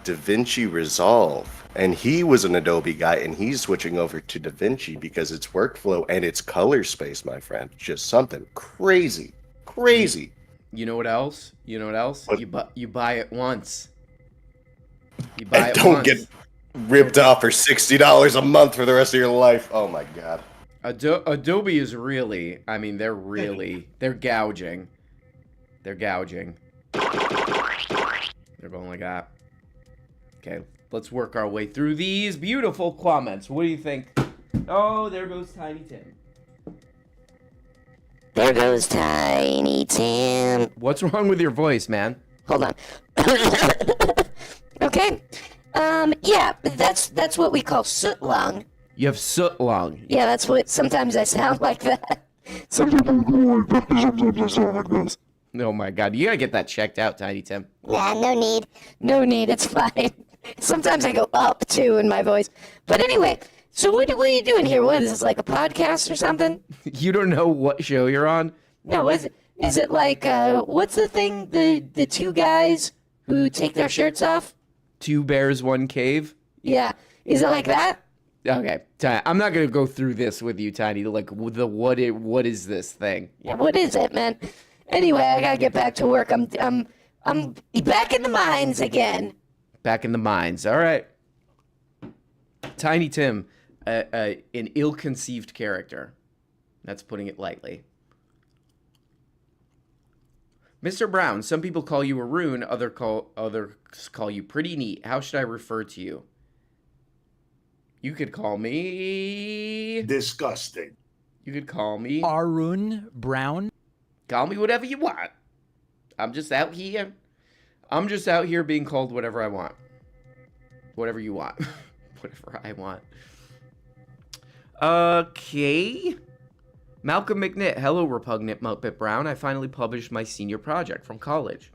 DaVinci Resolve, and he was an Adobe guy, and he's switching over to DaVinci because it's workflow and it's color space, my friend. Just something crazy. You know what else? What? You buy it once. You buy and it don't once. get ripped off for $60 a month for the rest of your life. Oh my God. Adobe is really, they're gouging. They're gouging. They're going like that. Okay, let's work our way through these beautiful comments. What do you think? Oh, there goes Tiny Tim. There goes Tiny Tim. What's wrong with your voice, man? Hold on. Okay. Yeah, that's what we call soot lung. You have soot lung. Yeah, that's what, sometimes I sound like that. Oh my God, you gotta get that checked out, Tiny Tim. Yeah, no need, it's fine. Sometimes I go up too in my voice. But anyway, so what are you doing here? What is this, like a podcast or something? You don't know what show you're on? No, is it like what's the thing? The two guys who take their shirts off? Two Bears, One Cave? Yeah. Is it like that? Okay, I'm not gonna go through this with you, Tiny. Like what is this thing? Yeah, what is it, man? Anyway, I gotta get back to work. I'm back in the mines again. Back in the mines. All right. Tiny Tim, an ill-conceived character. That's putting it lightly. Mr. Brown, some people call you a rune, others call you pretty neat. How should I refer to you? You could call me... Disgusting. You could call me... Arun Brown. Call me whatever you want. I'm just out here. I'm just out here being called whatever I want. Whatever you want. Whatever I want. Okay. Malcolm McNitt. Hello, repugnant Muppet Brown. I finally published my senior project from college.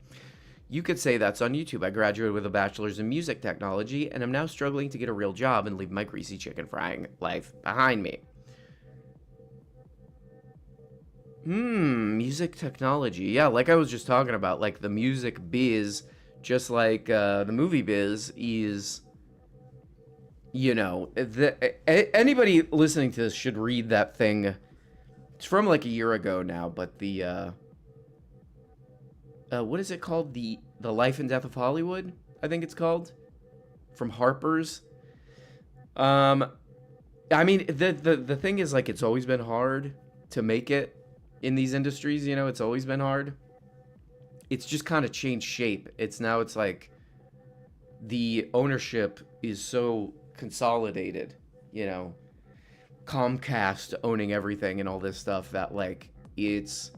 You could say that's on YouTube. I graduated with a bachelor's in music technology, and I'm now struggling to get a real job and leave my greasy chicken frying life behind me. Music technology. Yeah, like I was just talking about, like the music biz, just like the movie biz is, you know, anybody listening to this should read that thing. It's from like a year ago now, but the, what is it called? The Life and Death of Hollywood, I think it's called, from Harper's. I mean, the thing is, like, it's always been hard to make it in these industries, you know, it's always been hard. It's just kind of changed shape. It's like the ownership is so consolidated, you know, Comcast owning everything and all this stuff that, like, it's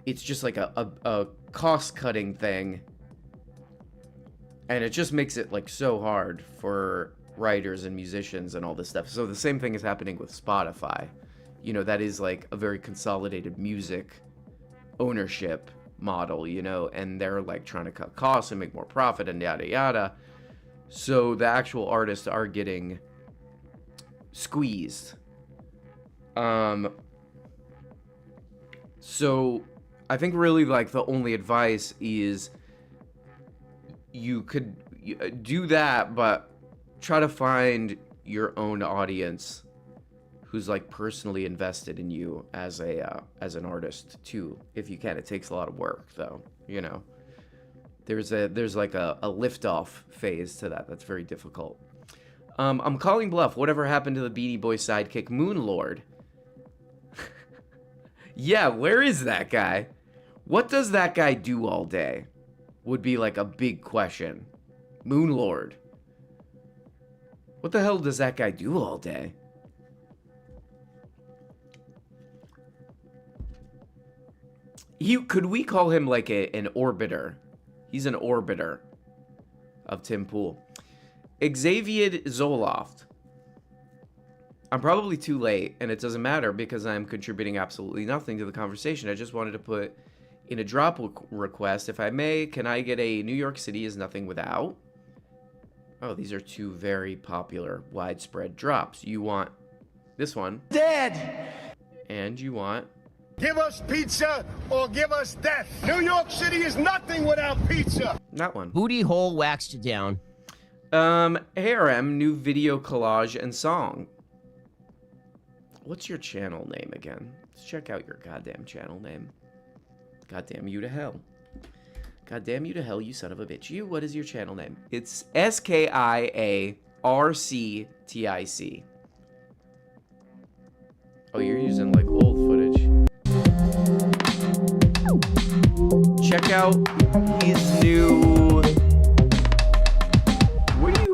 just like a cost-cutting thing, and it just makes it, like, so hard for writers and musicians and all this stuff. So the same thing is happening with Spotify. You know, that is, like, a very consolidated music ownership model, you know, and they're, like, trying to cut costs and make more profit and yada yada. So the actual artists are getting squeezed. So I think really, like, the only advice is you could do that, but try to find your own audience who's, like, personally invested in you as an artist too, if you can. It takes a lot of work, though, you know. There's like a liftoff phase to that that's very difficult. I'm calling bluff. Whatever happened to the Beanie Boys sidekick, Moonlord? Yeah, where is that guy? What does that guy do all day? Would be, like, a big question. Moonlord. What the hell does that guy do all day? Could we call him, like, an orbiter? He's an orbiter of Tim Pool. Xavier Zoloft. I'm probably too late, and it doesn't matter because I'm contributing absolutely nothing to the conversation. I just wanted to put in a drop request. If I may, can I get a New York City is nothing without? Oh, these are two very popular, widespread drops. You want this one. Dead! And you want... Give us pizza or give us death. New York City is nothing without pizza. That one. Booty hole waxed you down. ARM, new video collage and song. What's your channel name again? Let's check out your goddamn channel name. Goddamn you to hell. Goddamn you to hell, you son of a bitch. You, what is your channel name? It's SKIARCTIC. Oh, you're using, like, old footage. Check out his new...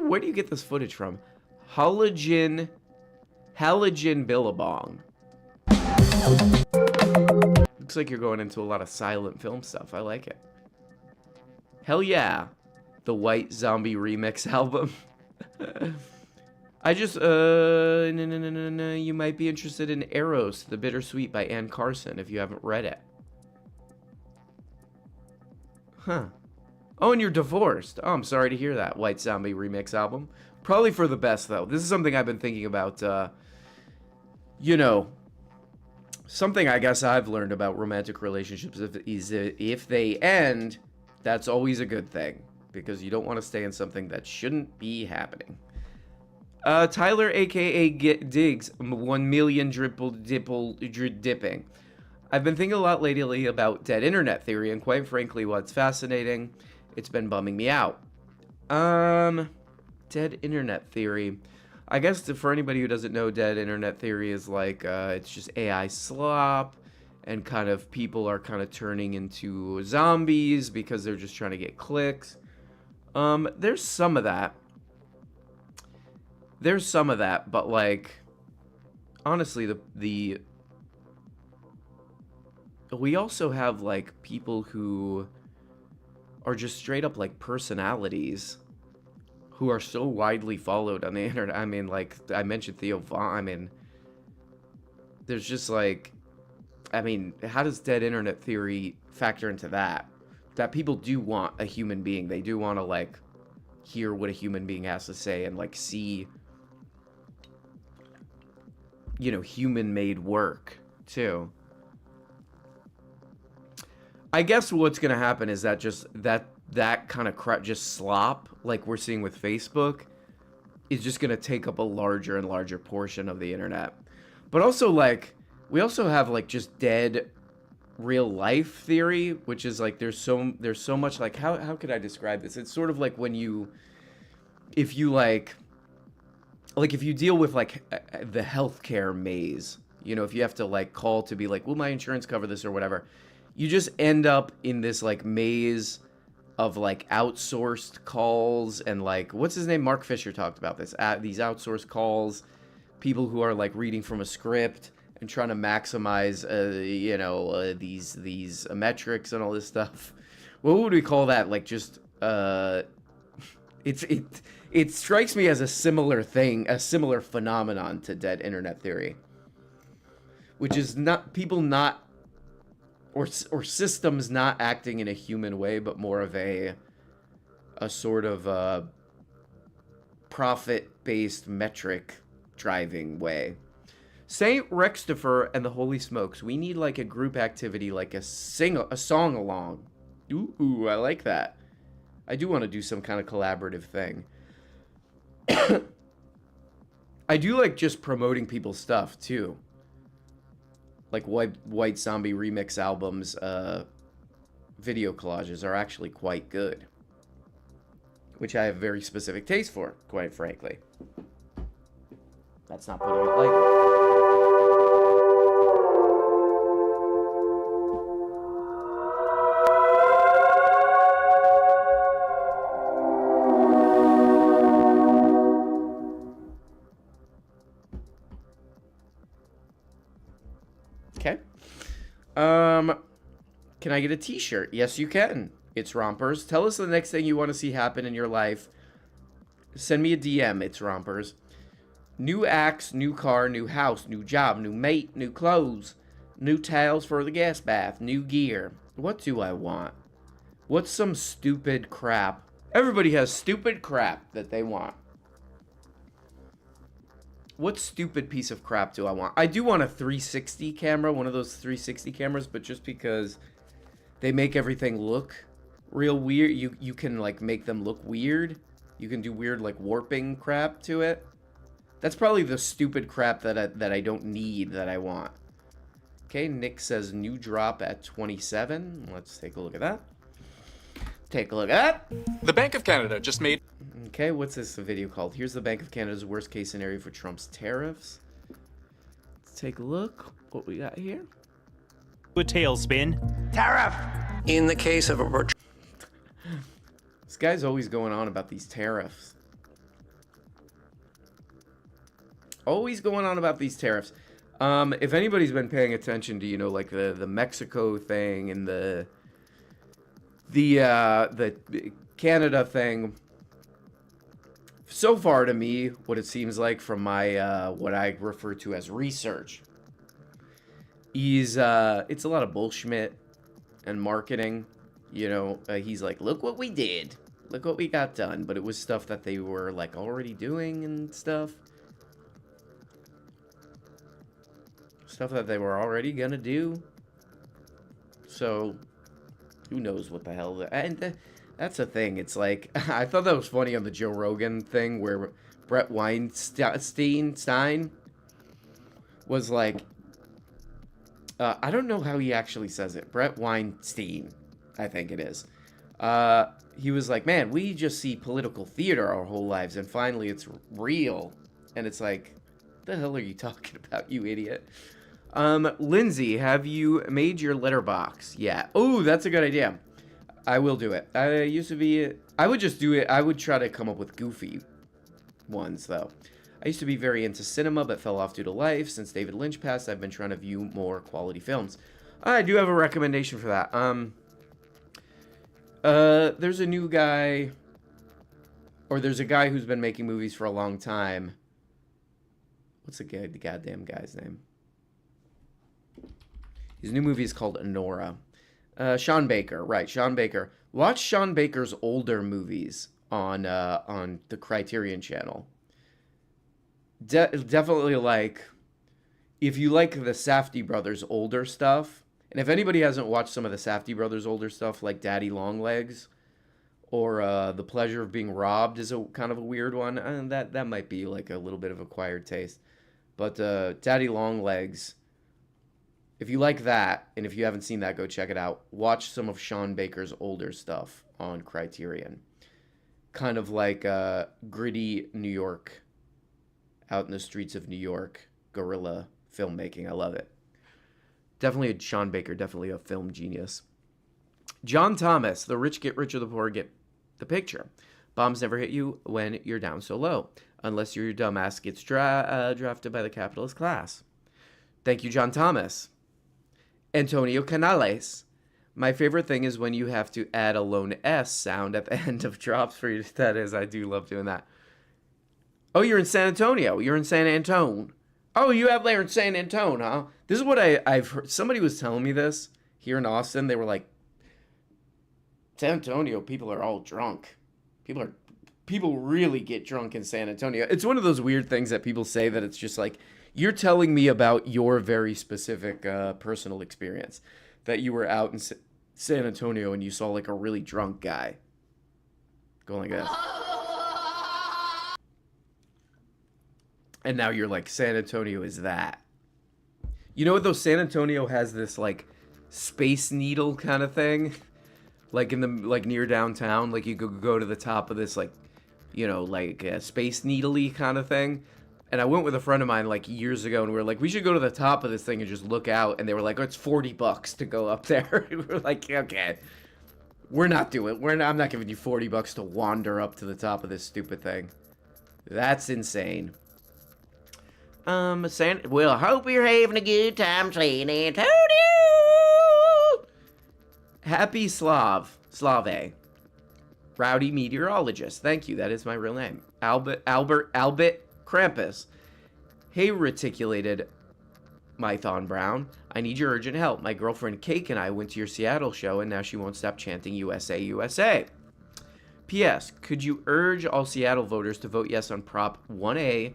Where do you get this footage from? Halogen Billabong. Looks like you're going into a lot of silent film stuff. I like it. Hell yeah. The White Zombie Remix album. I just, you might be interested in Eros, The Bittersweet by Ann Carson if you haven't read it. Huh. Oh, and you're divorced. Oh, I'm sorry to hear that. White Zombie remix album. Probably for the best, though. This is something I've been thinking about, you know, something I guess I've learned about romantic relationships is if they end, that's always a good thing. Because you don't want to stay in something that shouldn't be happening. Tyler, a.k.a. Diggs, 1 million dipping. I've been thinking a lot lately about dead internet theory, and quite frankly, what's fascinating, it's been bumming me out. Dead internet theory. I guess for anybody who doesn't know, dead internet theory is like, it's just AI slop, and kind of people are kind of turning into zombies because they're just trying to get clicks. There's some of that. There's some of that, but like, honestly, we also have like people who are just straight up like personalities who are so widely followed on the internet. I mean, like, I mentioned Theo Von. I mean, there's just like, I mean, how does dead internet theory factor into that? That people do want a human being. They do want to like hear what a human being has to say and like see, you know, human-made work too. I guess what's gonna happen is that just that kind of crap, just slop, like we're seeing with Facebook, is just gonna take up a larger and larger portion of the internet. But also, like, we also have like just dead real life theory, which is like there's so much, like, how could I describe this? It's sort of like when if you if you deal with like the healthcare maze, you know, if you have to like call to be like, will my insurance cover this or whatever, you just end up in this like maze of like outsourced calls and like, what's his name? Mark Fisher talked about this, these outsourced calls, people who are like reading from a script and trying to maximize, you know, these metrics and all this stuff. What would we call that? Like just, it strikes me as a similar thing, a similar phenomenon to dead internet theory, which is not people not, or systems not acting in a human way, but more of a sort of profit-based metric driving way. Saint Rextifer and the Holy Smokes. We need like a group activity, like a song along. Ooh, I like that. I do want to do some kind of collaborative thing. I do like just promoting people's stuff too. Like White Zombie remix albums, video collages are actually quite good. Which I have very specific taste for, quite frankly. That's not putting it lightly. Okay. Can I get a t-shirt? Yes, you can. It's Rompers. Tell us the next thing you want to see happen in your life. Send me a DM. It's Rompers. New axe, new car, new house, new job, new mate, new clothes, new towels for the gas bath, new gear. What do I want? What's some stupid crap? Everybody has stupid crap that they want. What stupid piece of crap do I want? I do want a 360 camera, one of those 360 cameras, but just because they make everything look real weird, you can like make them look weird. You can do weird like warping crap to it. That's probably the stupid crap that I don't need that I want. Okay, Nick says new drop at 27. Let's take a look at that. Take a look at that. The Bank of Canada just made... Okay, what's this video called? Here's the Bank of Canada's worst case scenario for Trump's tariffs. Let's take a look. What we got here? A tailspin. Tariff! In the case of a... This guy's always going on about these tariffs. Always going on about these tariffs. If anybody's been paying attention to, you know, like the Mexico thing and the Canada thing, so far to me, what it seems like from my what I refer to as research is it's a lot of bullshit and marketing. You know, he's like, look what we did. Look what we got done. But it was stuff that they were, like, already doing and stuff. Stuff that they were already gonna do. So, who knows what the hell. And that's the thing. It's like, I thought that was funny on the Joe Rogan thing where Brett Weinstein was like, I don't know how he actually says it. Brett Weinstein, I think it is. He was like, man, we just see political theater our whole lives, and finally it's real. And it's like, what the hell are you talking about, you idiot? Lindsay, have you made your letterbox? Yeah. Oh, that's a good idea. I will do it. I used to be... I would just do it. I would try to come up with goofy ones, though. I used to be very into cinema, but fell off due to life. Since David Lynch passed, I've been trying to view more quality films. I do have a recommendation for that. There's a new guy... Or there's a guy who's been making movies for a long time. What's the goddamn guy's name? His new movie is called Anora. Sean Baker, right? Sean Baker. Watch Sean Baker's older movies on the Criterion Channel. Definitely, like, if you like the Safdie brothers' older stuff, and if anybody hasn't watched some of the Safdie brothers' older stuff, like Daddy Longlegs or The Pleasure of Being Robbed is a kind of a weird one, and that might be like a little bit of acquired taste. But Daddy Longlegs. If you like that, and if you haven't seen that, go check it out. Watch some of Sean Baker's older stuff on Criterion. Kind of like gritty New York, out in the streets of New York, guerrilla filmmaking. I love it. Definitely a Sean Baker, definitely a film genius. John Thomas, the rich get richer, the poor get the picture. Bombs never hit you when you're down so low, unless your dumbass gets drafted by the capitalist class. Thank you, John Thomas. Antonio Canales. My favorite thing is when you have to add a lone S sound at the end of drops for you. That is, I do love doing that. Oh, you're in San Antonio. You're in San Antone. Oh, you have there in San Antone, huh? This is what I've heard. Somebody was telling me this here in Austin. They were like, San Antonio, people are all drunk. People really get drunk in San Antonio. It's one of those weird things that people say that it's just like, you're telling me about your very specific personal experience. That you were out in San Antonio and you saw like a really drunk guy. Going like this. And now you're like, San Antonio is that. You know what though? San Antonio has this like Space Needle kind of thing. Like in the, like near downtown. Like you could go to the top of this like, you know, like a Space Needle-y kind of thing. And I went with a friend of mine like years ago, and we were like, we should go to the top of this thing and just look out. And they were like, oh, it's $40 to go up there. We were like, okay, we're not doing it. I'm not giving you $40 to wander up to the top of this stupid thing. That's insane. Well, I hope you're having a good time, San Antonio. Happy Slave. Rowdy meteorologist. Thank you. That is my real name. Albert Krampus. Hey, reticulated Mython Brown. I need your urgent help. My girlfriend Cake and I went to your Seattle show, and now she won't stop chanting USA, USA. P.S. Could you urge all Seattle voters to vote yes on Prop 1A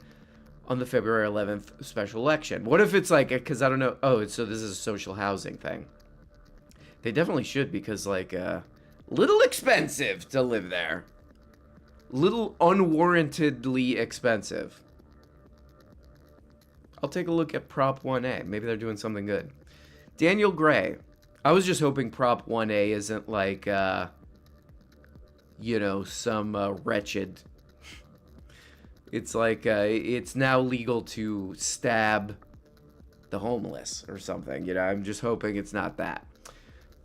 on the February 11th special election? What if it's like, because I don't know. Oh, so this is a social housing thing. They definitely should, because like, little expensive to live there. Little unwarrantedly expensive. I'll take a look at Prop 1A. Maybe they're doing something good. Daniel Gray. I was just hoping Prop 1A isn't like, you know, some wretched... It's like, it's now legal to stab the homeless or something. You know, I'm just hoping it's not that.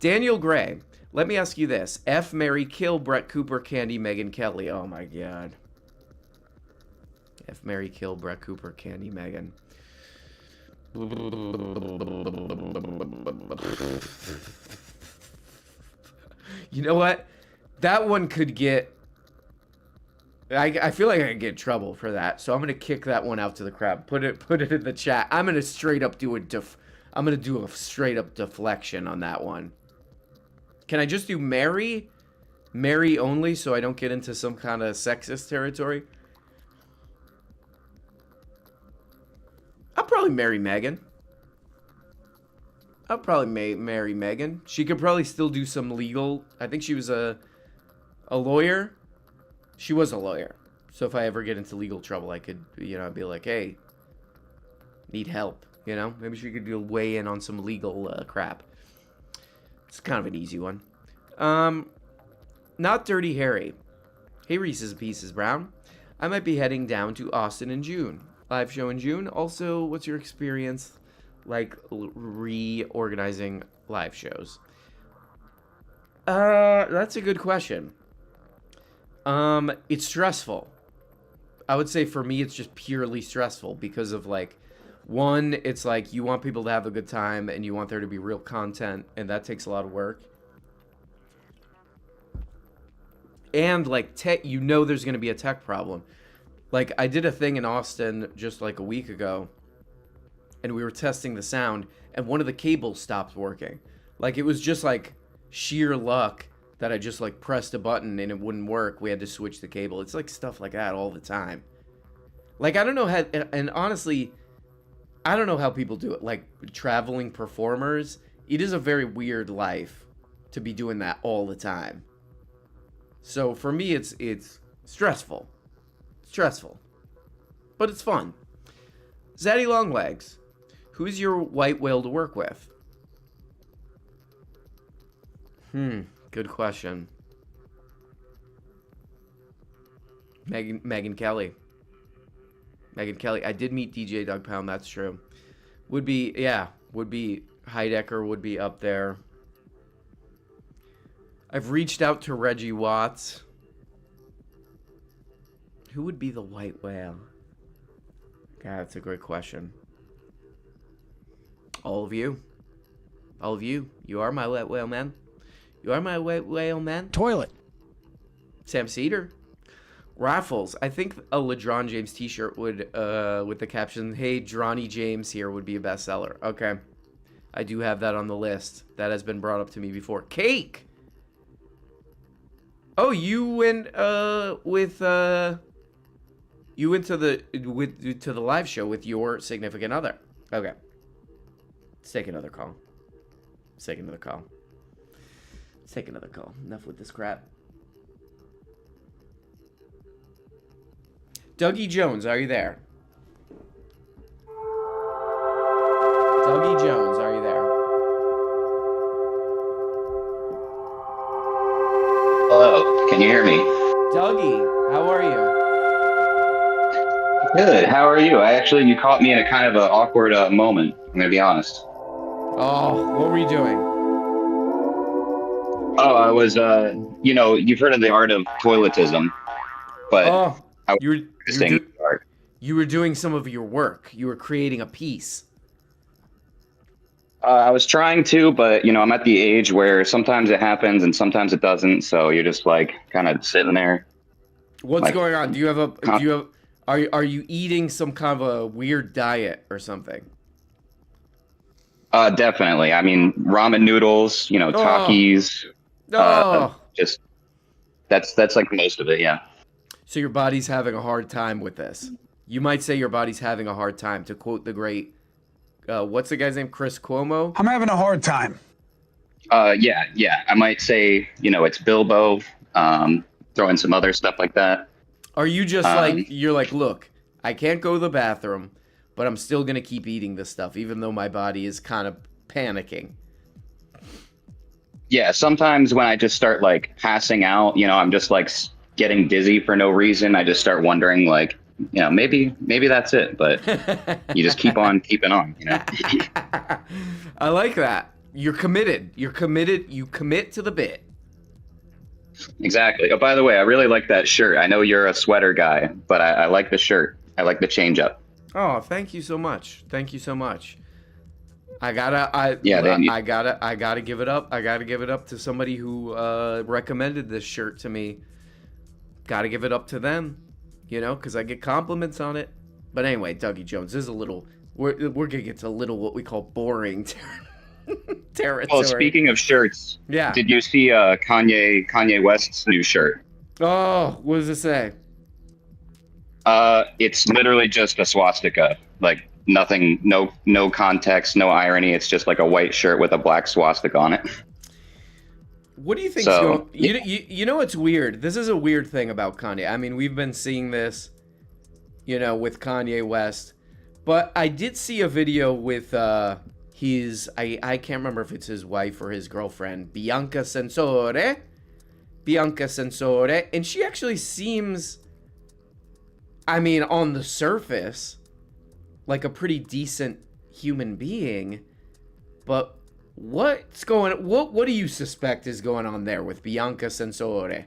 Daniel Gray. Let me ask you this. F, marry, kill, Brett Cooper, Candy, Megyn Kelly. Oh, my God. F, marry, kill, Brett Cooper, Candy, Megyn. You know what? That one could get... I feel like I could get in trouble for that, so I'm going to kick that one out to the crowd. Put it in the chat. I'm going to straight up do a... I'm going to do a straight up deflection on that one. Can I just do Mary? Mary only, so I don't get into some kind of sexist territory? I'll probably marry Megan. I'll probably marry Megan. She could probably still do some legal. I think she was a lawyer. She was a lawyer. So if I ever get into legal trouble, I could, you know, be like, hey, need help, you know? Maybe she could weigh in on some legal crap. It's kind of an easy one. Not Dirty Harry. Hey, Reese's Pieces, Brown. I might be heading down to Austin in June. Live show in June. Also, what's your experience like reorganizing live shows? That's a good question. It's stressful. I would say for me, it's just purely stressful because of like, one, it's like you want people to have a good time and you want there to be real content, and that takes a lot of work. And like tech, you know, there's going to be a tech problem. Like I did a thing in Austin just like a week ago, and we were testing the sound, and one of the cables stopped working. Like it was just like sheer luck that I just like pressed a button and it wouldn't work. We had to switch the cable. It's like stuff like that all the time. Like I don't know how, and honestly, I don't know how people do it. Like traveling performers, it is a very weird life to be doing that all the time. So for me, it's stressful. Stressful. But it's fun. Zaddy Longlegs, who's your white whale to work with? Good question. Megan Kelly. Megan Kelly. I did meet DJ Doug Pound, that's true. Would be Heidecker would be up there. I've reached out to Reggie Watts. Who would be the white whale? God, that's a great question. All of you. All of you. You are my white whale, man. You are my white whale, man. Toilet. Sam Cedar. Raffles. I think a LeDron James t-shirt would, with the caption, hey, Dronny James here, would be a bestseller. Okay. I do have that on the list. That has been brought up to me before. Cake! Oh, you went you went to the live show with your significant other. Okay. Let's take another call. Let's take another call. Let's take another call. Enough with this crap. Dougie Jones, are you there? Dougie Jones, are you there? Hello, can you hear me? Dougie, how are you? Good, how are you? You caught me in a kind of an awkward moment, I'm gonna be honest. Oh, what were you doing? Oh, I was, you've heard of the art of toiletism, but you were doing some of your work. You were creating a piece. I was trying to, but I'm at the age where sometimes it happens and sometimes it doesn't. So you're just like kind of sitting there. What's going on? Are you eating some kind of a weird diet or something? Definitely. I mean, ramen noodles, Takis. Just that's like most of it. Yeah. So your body's having a hard time with this. You might say your body's having a hard time, to quote the great. What's the guy's name? Chris Cuomo? I'm having a hard time. Yeah. I might say, it's Bilbo, throw in some other stuff like that. Are you just you're like, look, I can't go to the bathroom, but I'm still going to keep eating this stuff, even though my body is kind of panicking? Yeah, sometimes when I just start like passing out, I'm just like getting dizzy for no reason. I just start wondering like, maybe that's it, but you just keep on keeping on, I like that. You're committed. You commit to the bit. Exactly. Oh, by the way, I really like that shirt. I know you're a sweater guy, but I like the shirt. I like the change up. Oh, thank you so much. Thank you so much. I gotta give it up. I gotta give it up to somebody who recommended this shirt to me. Gotta give it up to them. Because I get compliments on it. But anyway, Dougie Jones, this is a little... We're going to get to a little what we call boring. territory. Well, speaking of shirts, Yeah. did you see Kanye West's new shirt? Oh, what does it say? It's literally just a swastika. Like nothing, no context, no irony. It's just like a white shirt with a black swastika on it. What do you think's So, going? You know what's weird? This is a weird thing about Kanye. I mean, we've been seeing this, with Kanye West, but I did see a video with his I can't remember if it's his wife or his girlfriend, Bianca Censore, and she actually seems, I mean, on the surface, like a pretty decent human being, but what do you suspect is going on there with Bianca Censore?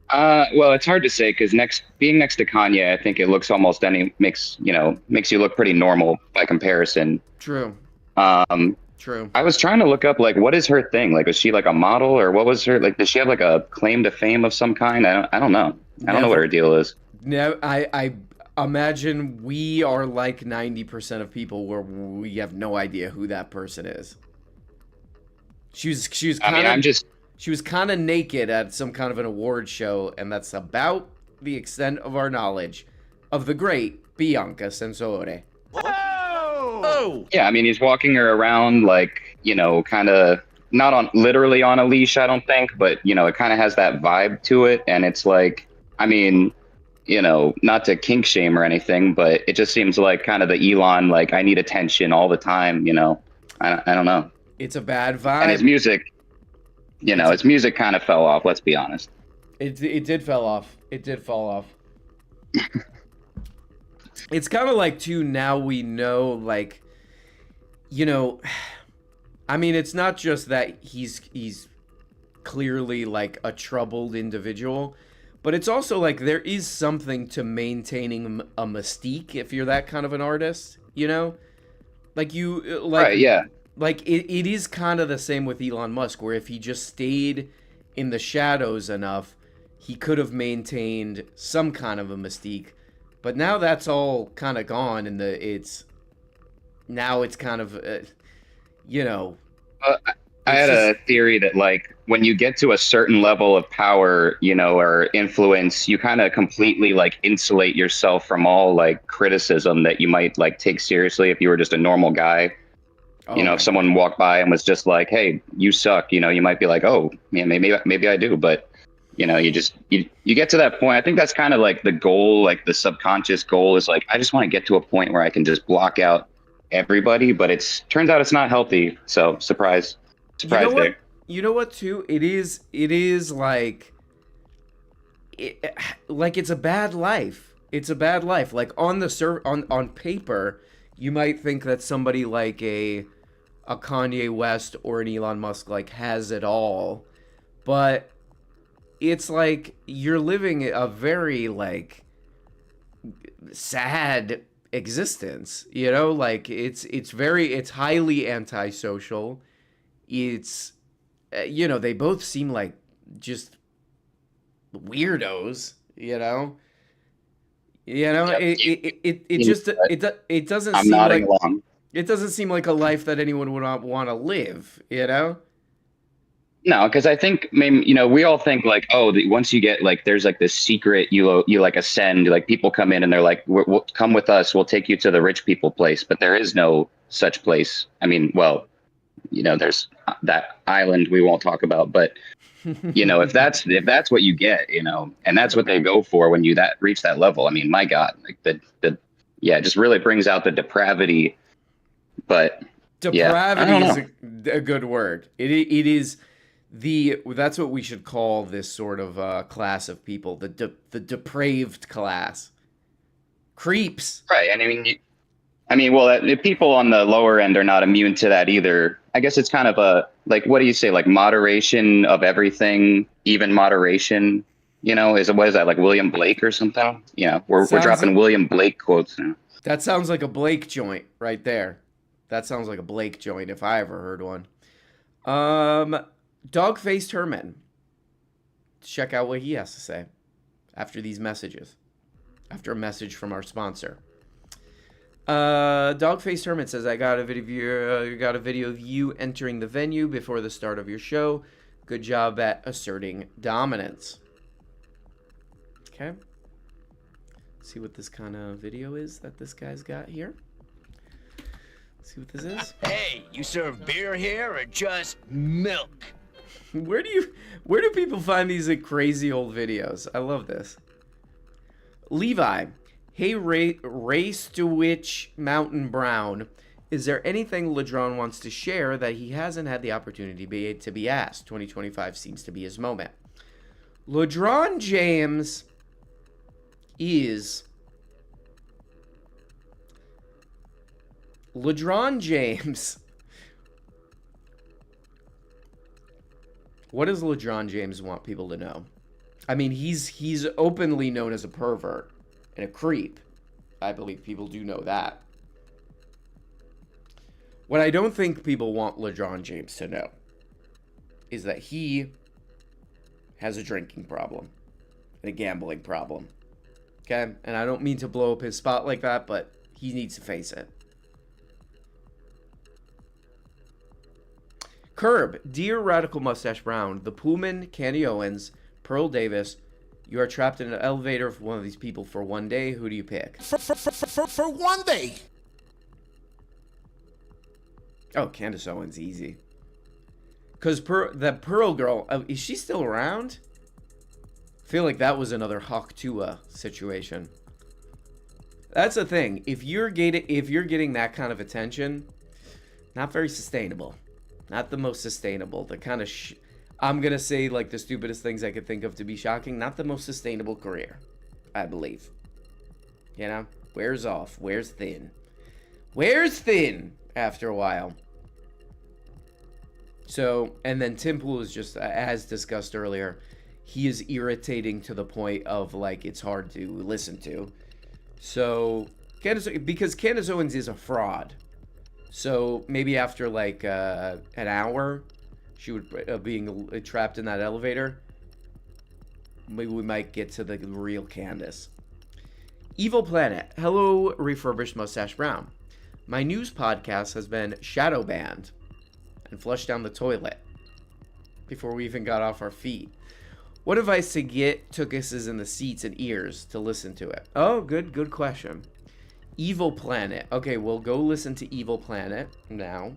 Well, it's hard to say because being next to Kanye, I think it looks almost makes you look pretty normal by comparison. True. True. I was trying to look up like what is her thing? Like, was she like a model or what was her like? Does she have like a claim to fame of some kind? I don't know. I don't know what her deal is. No, I imagine we are like 90% of people where we have no idea who that person is. She was she was kind of naked at some kind of an award show, and that's about the extent of our knowledge of the great Bianca Censore. Oh! Yeah, I mean, he's walking her around like, kind of not literally on a leash, I don't think, but, it kind of has that vibe to it. And it's like, I mean, not to kink shame or anything, but it just seems like kind of the Elon, like, I need attention all the time, I don't know. It's a bad vibe. And his music, his music kind of fell off, let's be honest. It did fall off. It did fall off. It's kind of like, too, now we know, like, I mean, it's not just that he's clearly, like, a troubled individual, but it's also, like, there is something to maintaining a mystique if you're that kind of an artist, Like, right, yeah. Like, it is kind of the same with Elon Musk, where if he just stayed in the shadows enough, he could have maintained some kind of a mystique. But now that's all kind of gone, and now it's kind of, I had a theory that, like, when you get to a certain level of power, or influence, you kind of completely, like, insulate yourself from all, like, criticism that you might, like, take seriously if you were just a normal guy. If someone walked by and was just like, hey, you suck, you might be like, oh, yeah, maybe I do. But, you get to that point. I think that's kind of like the goal, like the subconscious goal is like, I just want to get to a point where I can just block out everybody, but turns out it's not healthy. So surprise there. You know what, too? It is like, it's a bad life. It's a bad life. Like on paper, you might think that somebody like a Kanye West or an Elon Musk like has it all, but it's like you're living a very like sad existence, like it's highly antisocial. It's they both seem like just weirdos, Yep. it doesn't I'm seem nodding like along. it doesn't seem like a life that anyone would not want to live, No, because I think maybe we all think like, oh, once you get like, there's like this secret, you like ascend, like people come in and they're like, we'll come with us, we'll take you to the rich people place, but there is no such place. I mean, well, there's that island we won't talk about, but if that's what you get, and that's what they go for when you reach that level. I mean, my God, like it just really brings out the depravity. But depravity yeah, is a good word. It is. That's what we should call this sort of class of people, the depraved class. Creeps. Right. And well, the people on the lower end are not immune to that either. I guess it's kind of a, like, what do you say? Like moderation of everything, even moderation, what is that? Like William Blake or something? We're dropping William Blake quotes now. That sounds like a Blake joint right there. That sounds like a Blake joint if I ever heard one. Dog-faced Herman. Check out what he has to say after these messages. After a message from our sponsor. Dogface Hermit says, I got a video of you entering the venue before the start of your show. Good job at asserting dominance. Okay. See what this kind of video is that this guy's got here. See what this is. Hey, you serve beer here or just milk? Where do people find these like, crazy old videos? I love this. Levi, hey Race to Witch Mountain Brown, is there anything LeDron wants to share that he hasn't had the opportunity to be asked? 2025 seems to be his moment. LeDron James is LeDron James. What does LeDron James want people to know? I mean, he's openly known as a pervert and a creep. I believe people do know that. What I don't think people want LeBron James to know is that he has a drinking problem and a gambling problem. Okay? And I don't mean to blow up his spot like that, but he needs to face it. Curb, dear Radical Mustache Brown, the Pullman, Candy Owens, Pearl Davis, you are trapped in an elevator with one of these people for one day. Who do you pick? For one day. Oh, Candace Owens, easy. Because that Pearl girl, is she still around? I feel like that was another Hawk Tua situation. That's the thing. If you're getting that kind of attention, not very sustainable. Not the most sustainable. The kind of I'm gonna say like the stupidest things I could think of to be shocking. Not the most sustainable career, I believe. You know, wears off, wears thin after a while. So, and then Tim Pool is just, as discussed earlier, he is irritating to the point of like it's hard to listen to. So, because Candace Owens is a fraud. So maybe after like an hour, she would being trapped in that elevator. Maybe we might get to the real Candace. Evil Planet. Hello, refurbished Mustache Brown. My news podcast has been shadow banned and flushed down the toilet before we even got off our feet. What advice to get Tookuses in the seats and ears to listen to it? Oh, good question. Evil Planet. Okay, we'll go listen to Evil Planet now.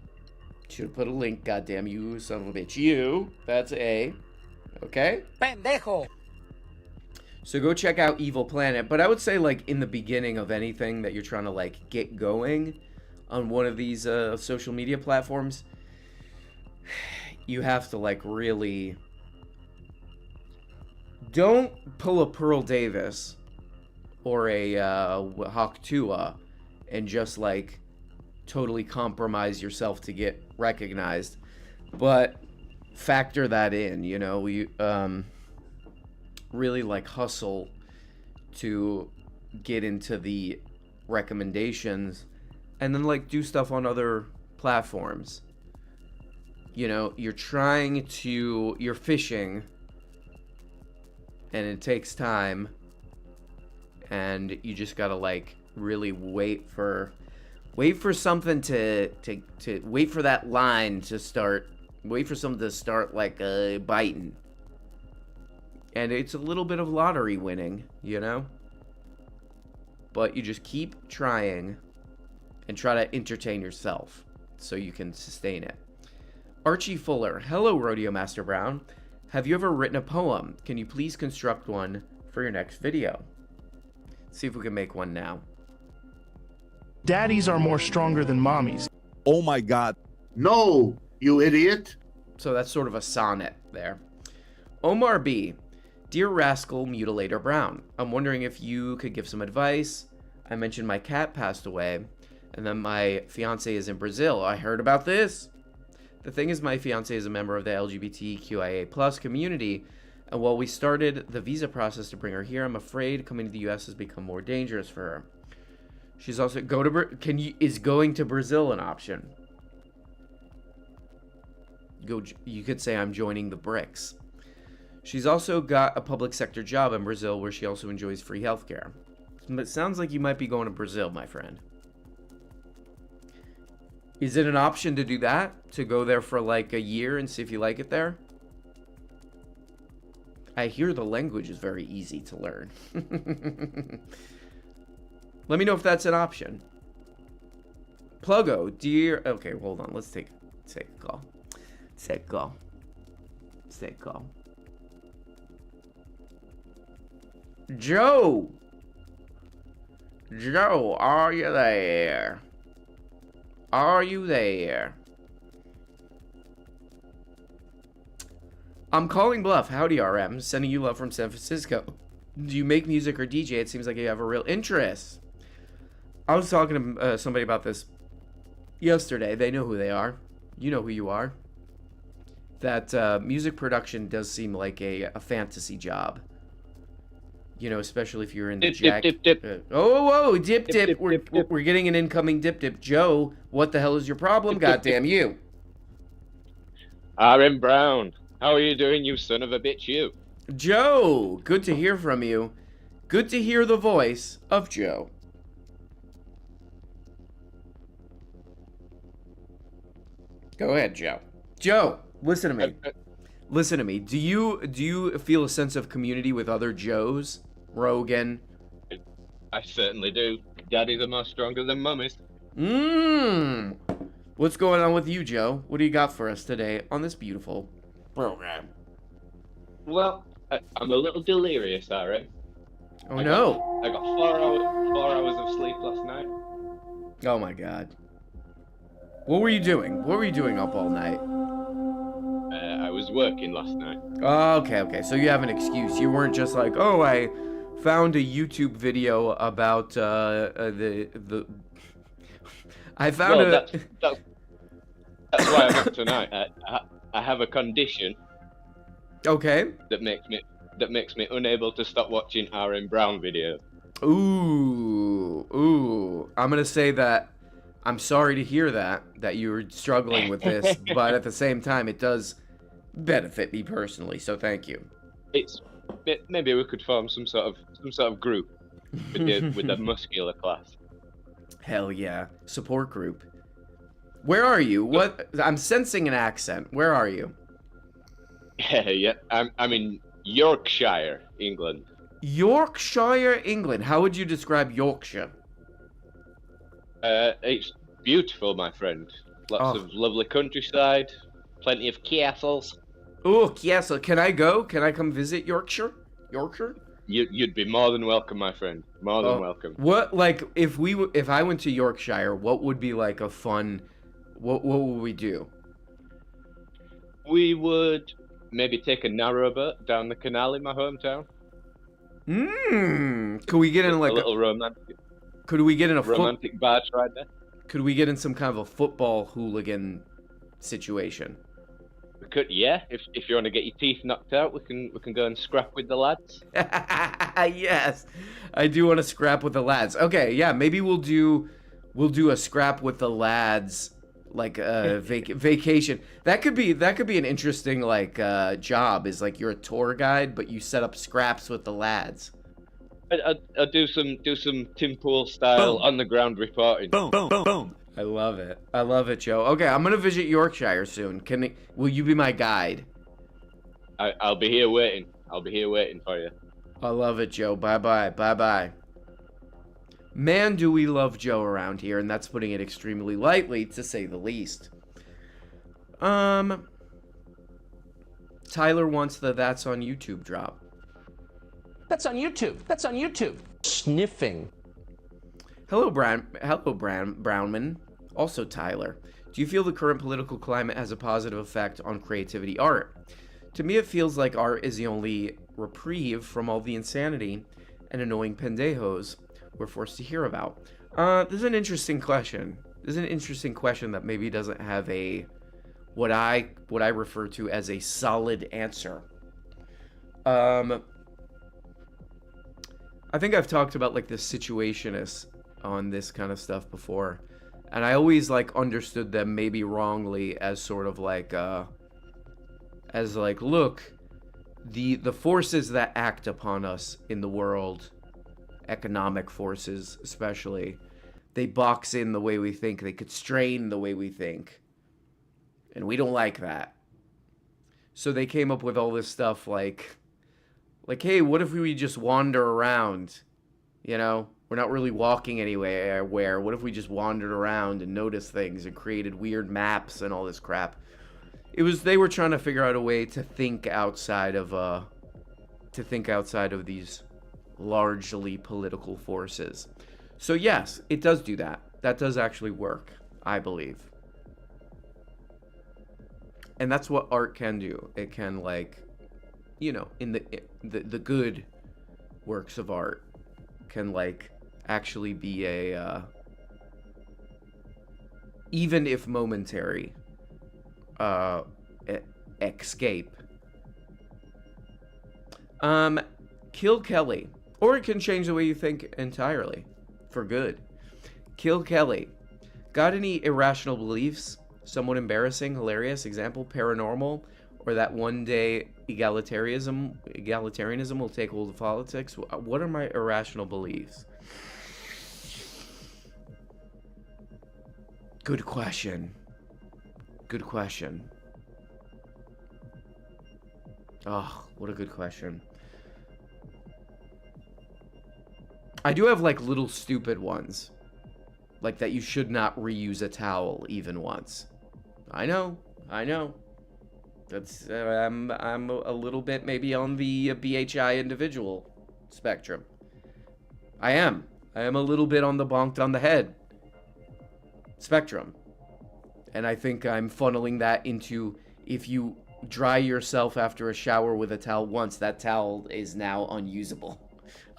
Should put a link, goddamn you, son of a bitch. You. That's A. Okay? Pendejo. So go check out Evil Planet. But I would say, like, in the beginning of anything that you're trying to, like, get going on one of these social media platforms, you have to, like, really... Don't pull a Pearl Davis or a Hawk Tua and just like totally compromise yourself to get recognized, but factor that in, you know, you really like hustle to get into the recommendations and then like do stuff on other platforms. You know, you're fishing and it takes time. And you just gotta like really wait for something to wait for that line to start, wait for something to start like biting. And it's a little bit of lottery winning, you know? But you just keep trying and try to entertain yourself so you can sustain it. Archie Fuller, hello Rodeo Master Brown. Have you ever written a poem? Can you please construct one for your next video? See if we can make one now. Daddies are more stronger than mommies. Oh my God. No, you idiot. So that's sort of a sonnet there. Omar B. Dear Rascal Mutilator Brown, I'm wondering if you could give some advice. I mentioned my cat passed away, and then my fiance is in Brazil. I heard about this. The thing is, my fiance is a member of the LGBTQIA+ community, and while we started the visa process to bring her here, I'm afraid coming to the U.S. has become more dangerous for her. She's also is going to Brazil an option? You could say I'm joining the BRICS. She's also got a public sector job in Brazil where she also enjoys free healthcare. It sounds like you might be going to Brazil, my friend. Is it an option to do that? To go there for like a year and see if you like it there? I hear the language is very easy to learn. Let me know if that's an option. Pluggo, dear. Okay, hold on. Let's take a call. Take a call. Take a call. Joe! Joe, are you there? Are you there? I'm calling bluff. Howdy, RM. Sending you love from San Francisco. Do you make music or DJ? It seems like you have a real interest. I was talking to somebody about this yesterday. They know who they are. You know who you are. That music production does seem like a fantasy job. You know, especially if you're in the Dip, dip, dip, dip. Whoa, dip, Dip, dip. dip, We're, dip, dip. we're getting an incoming dip, dip. Joe, what the hell is your problem? Goddamn you. RM Brown, how are you doing, you son of a bitch, you? Joe, good to hear from you. Good to hear the voice of Joe. Go ahead, Joe. Joe, listen to me. Listen to me. Do you feel a sense of community with other Joes? Rogan? I certainly do. Daddies are more stronger than mummies. What's going on with you, Joe? What do you got for us today on this beautiful program? Well, I'm a little delirious, RM. Oh no. I got 4 hours of sleep last night. Oh my god. What were you doing? What were you doing up all night? I was working last night. Oh, okay. So you have an excuse. You weren't just like, oh, I found a YouTube video about the. I found well, that's why I'm up tonight. I have a condition. Okay. That makes me unable to stop watching RM Brown videos. Ooh. I'm gonna say that I'm sorry to hear that you're struggling with this, but at the same time, it does benefit me personally. So thank you. Maybe we could form some sort of group with the muscular class. Hell yeah, support group. Where are you? What? I'm sensing an accent. Where are you? Yeah. I'm in Yorkshire, England. Yorkshire, England. How would you describe Yorkshire? It's beautiful, my friend. Lots of lovely countryside, plenty of castles. Oh, castle. Can I go? Can I come visit Yorkshire? You'd be more than welcome, my friend. More than welcome. What, like, if I went to Yorkshire, what would be like a fun? What would we do? We would maybe take a narrowboat down the canal in my hometown. Could we get in like a little romantic? Could we get in a romantic barge ride there? Could we get in some kind of a football hooligan situation? We could, yeah. If you want to get your teeth knocked out, we can go and scrap with the lads. Yes, I do want to scrap with the lads. Okay, yeah, maybe we'll do a scrap with the lads, like a vacation. That could be an interesting like job. Is like you're a tour guide, but you set up scraps with the lads. I'll do some Tim Pool style on the ground reporting. Boom. I love it, Joe. Okay, I'm gonna visit Yorkshire soon. Will you be my guide? I'll be here waiting. I'll be here waiting for you. I love it, Joe. Bye. Man, do we love Joe around here, and that's putting it extremely lightly, to say the least. Tyler wants the That's on YouTube drop. That's on YouTube. Sniffing. Hello, Brownman. Also, Tyler. Do you feel the current political climate has a positive effect on creativity art? To me, it feels like art is the only reprieve from all the insanity and annoying pendejos we're forced to hear about. This is an interesting question. That maybe doesn't have what I refer to as a solid answer. I think I've talked about like the situationists on this kind of stuff before, and I always like understood them maybe wrongly as sort of like look, the forces that act upon us in the world, economic forces especially, They box in the way we think. They constrain the way we think. And we don't like that. So they came up with all this stuff like, hey, what if we just wander around? You know, we're not really walking anywhere. What if we just wandered around and noticed things and created weird maps and all this crap? They were trying to figure out a way to think outside of these largely political forces. So yes, it does do that. That does actually work, I believe. And that's what art can do. It can, like, you know, in the good works of art can, like, actually be a even if momentary escape. Kill Kelly. Or it can change the way you think entirely. For good. Kill Kelly. Got any irrational beliefs? Somewhat embarrassing, hilarious, example, paranormal, or that one day egalitarianism will take hold of politics? What are my irrational beliefs? Good question. Good question. Oh, what a good question. I do have, like, little stupid ones. Like that you should not reuse a towel even once. I know. That's I'm a little bit maybe on the BHI individual spectrum. I am a little bit on the bonked on the head spectrum. And I think I'm funneling that into, if you dry yourself after a shower with a towel once, that towel is now unusable.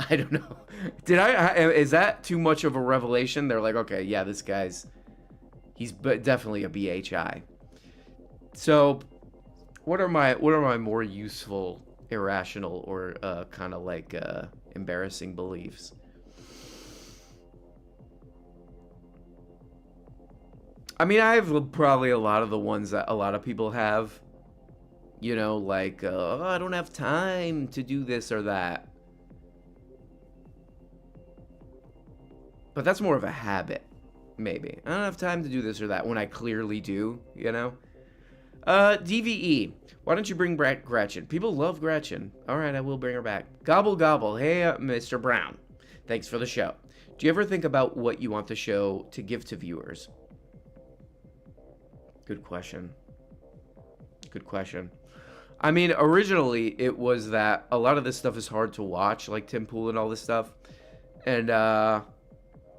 I don't know. Is that too much of a revelation? They're like, okay, yeah, this guy's, he's definitely a BHI. So, what are my more useful, irrational, or kind of like embarrassing beliefs? I mean, I have probably a lot of the ones that a lot of people have. You know, like, oh, I don't have time to do this or that. But that's more of a habit, maybe. I don't have time to do this or that when I clearly do, you know? DVE. Why don't you bring back Gretchen? People love Gretchen. All right, I will bring her back. Gobble gobble. Hey, Mr. Brown. Thanks for the show. Do you ever think about what you want the show to give to viewers? Good question. Good question. I mean, originally, it was that a lot of this stuff is hard to watch, like Tim Pool and all this stuff. And,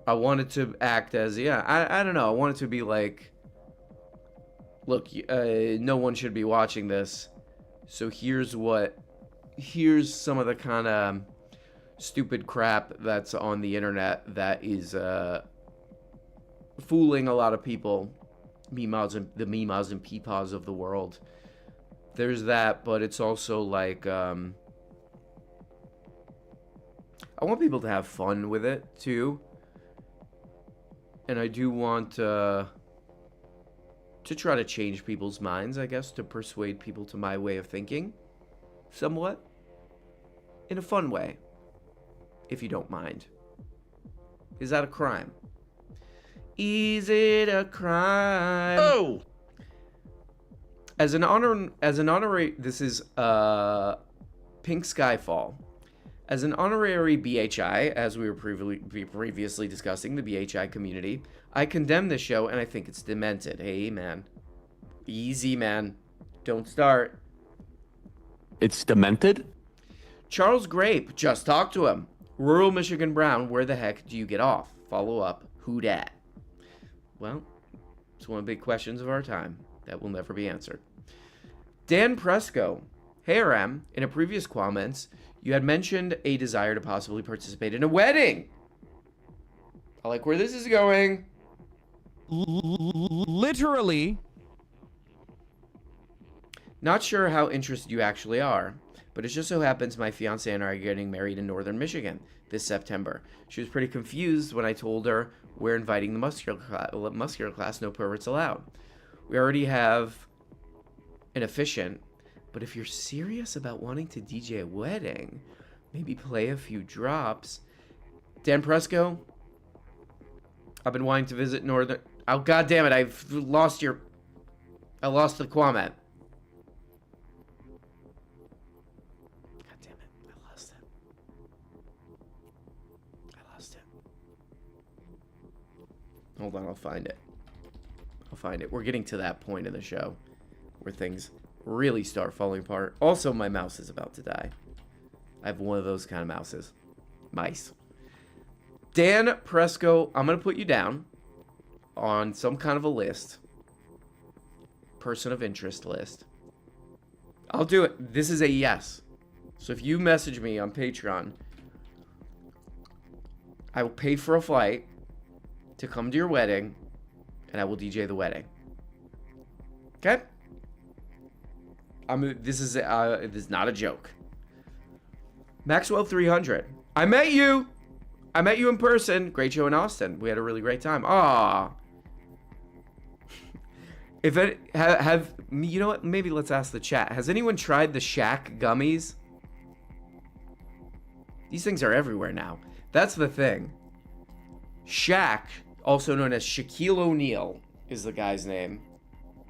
I wanted to act as, I don't know. I wanted to be like, look, no one should be watching this. So here's some of the kind of stupid crap that's on the internet that is fooling a lot of people. The Mimas and Peepaws of the world. There's that, but it's also like, I want people to have fun with it, too. And I do want to try to change people's minds, I guess, to persuade people to my way of thinking, somewhat, in a fun way, if you don't mind. Is that a crime? Is it a crime? Oh! As an honorary, this is Pink Skyfall. As an honorary BHI, as we were previously discussing, the BHI community, I condemn this show and I think it's demented. Hey, man. Easy, man. Don't start. It's demented? Charles Grape, just talk to him. Rural Michigan Brown, where the heck do you get off? Follow up, who dat? Well, it's one of the big questions of our time that will never be answered. Dan Presco. Hey, RM. In a previous comments, you had mentioned a desire to possibly participate in a wedding. I like where this is going. Literally. Not sure how interested you actually are, but it just so happens my fiance and I are getting married in northern Michigan this September. She was pretty confused when I told her we're inviting the muscular class, no perverts allowed. We already have an officiant, but if you're serious about wanting to DJ a wedding, maybe play a few drops. Dan Presco, I've been wanting to visit northern... Oh, God damn it. I've lost your... I lost the comment. God damn it. I lost it. I lost it. Hold on. I'll find it. I'll find it. We're getting to that point in the show where things really start falling apart. Also, my mouse is about to die. I have one of those kind of mouses. Mice. Dan Presco, I'm going to put you down on some kind of a list. Person of interest list. I'll do it. This is a yes. So if you message me on Patreon, I will pay for a flight to come to your wedding, and I will DJ the wedding. Okay? This is not a joke. Maxwell 300. I met you. I met you in person. Great show in Austin. We had a really great time. Ah. If it have you know what? Maybe let's ask the chat. Has anyone tried the Shaq gummies? These things are everywhere now. That's the thing. Shaq, also known as Shaquille O'Neal, is the guy's name.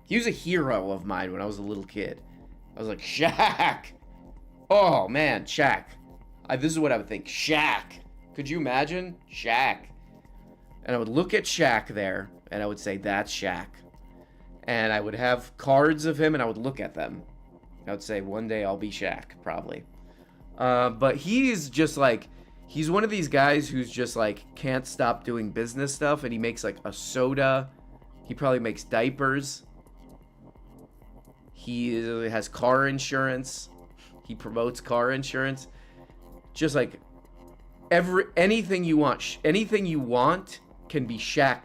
He was a hero of mine when I was a little kid. I was like, Shaq. Oh man, Shaq. This is what I would think. Shaq. Could you imagine? Shaq. And I would look at Shaq there, and I would say, that's Shaq. And I would have cards of him, and I would look at them. I would say, one day I'll be Shaq, probably. But he's just like, he's one of these guys who's just like, can't stop doing business stuff, and he makes like a soda. He probably makes diapers. He has car insurance. He promotes car insurance. Just like, anything you want can be Shaq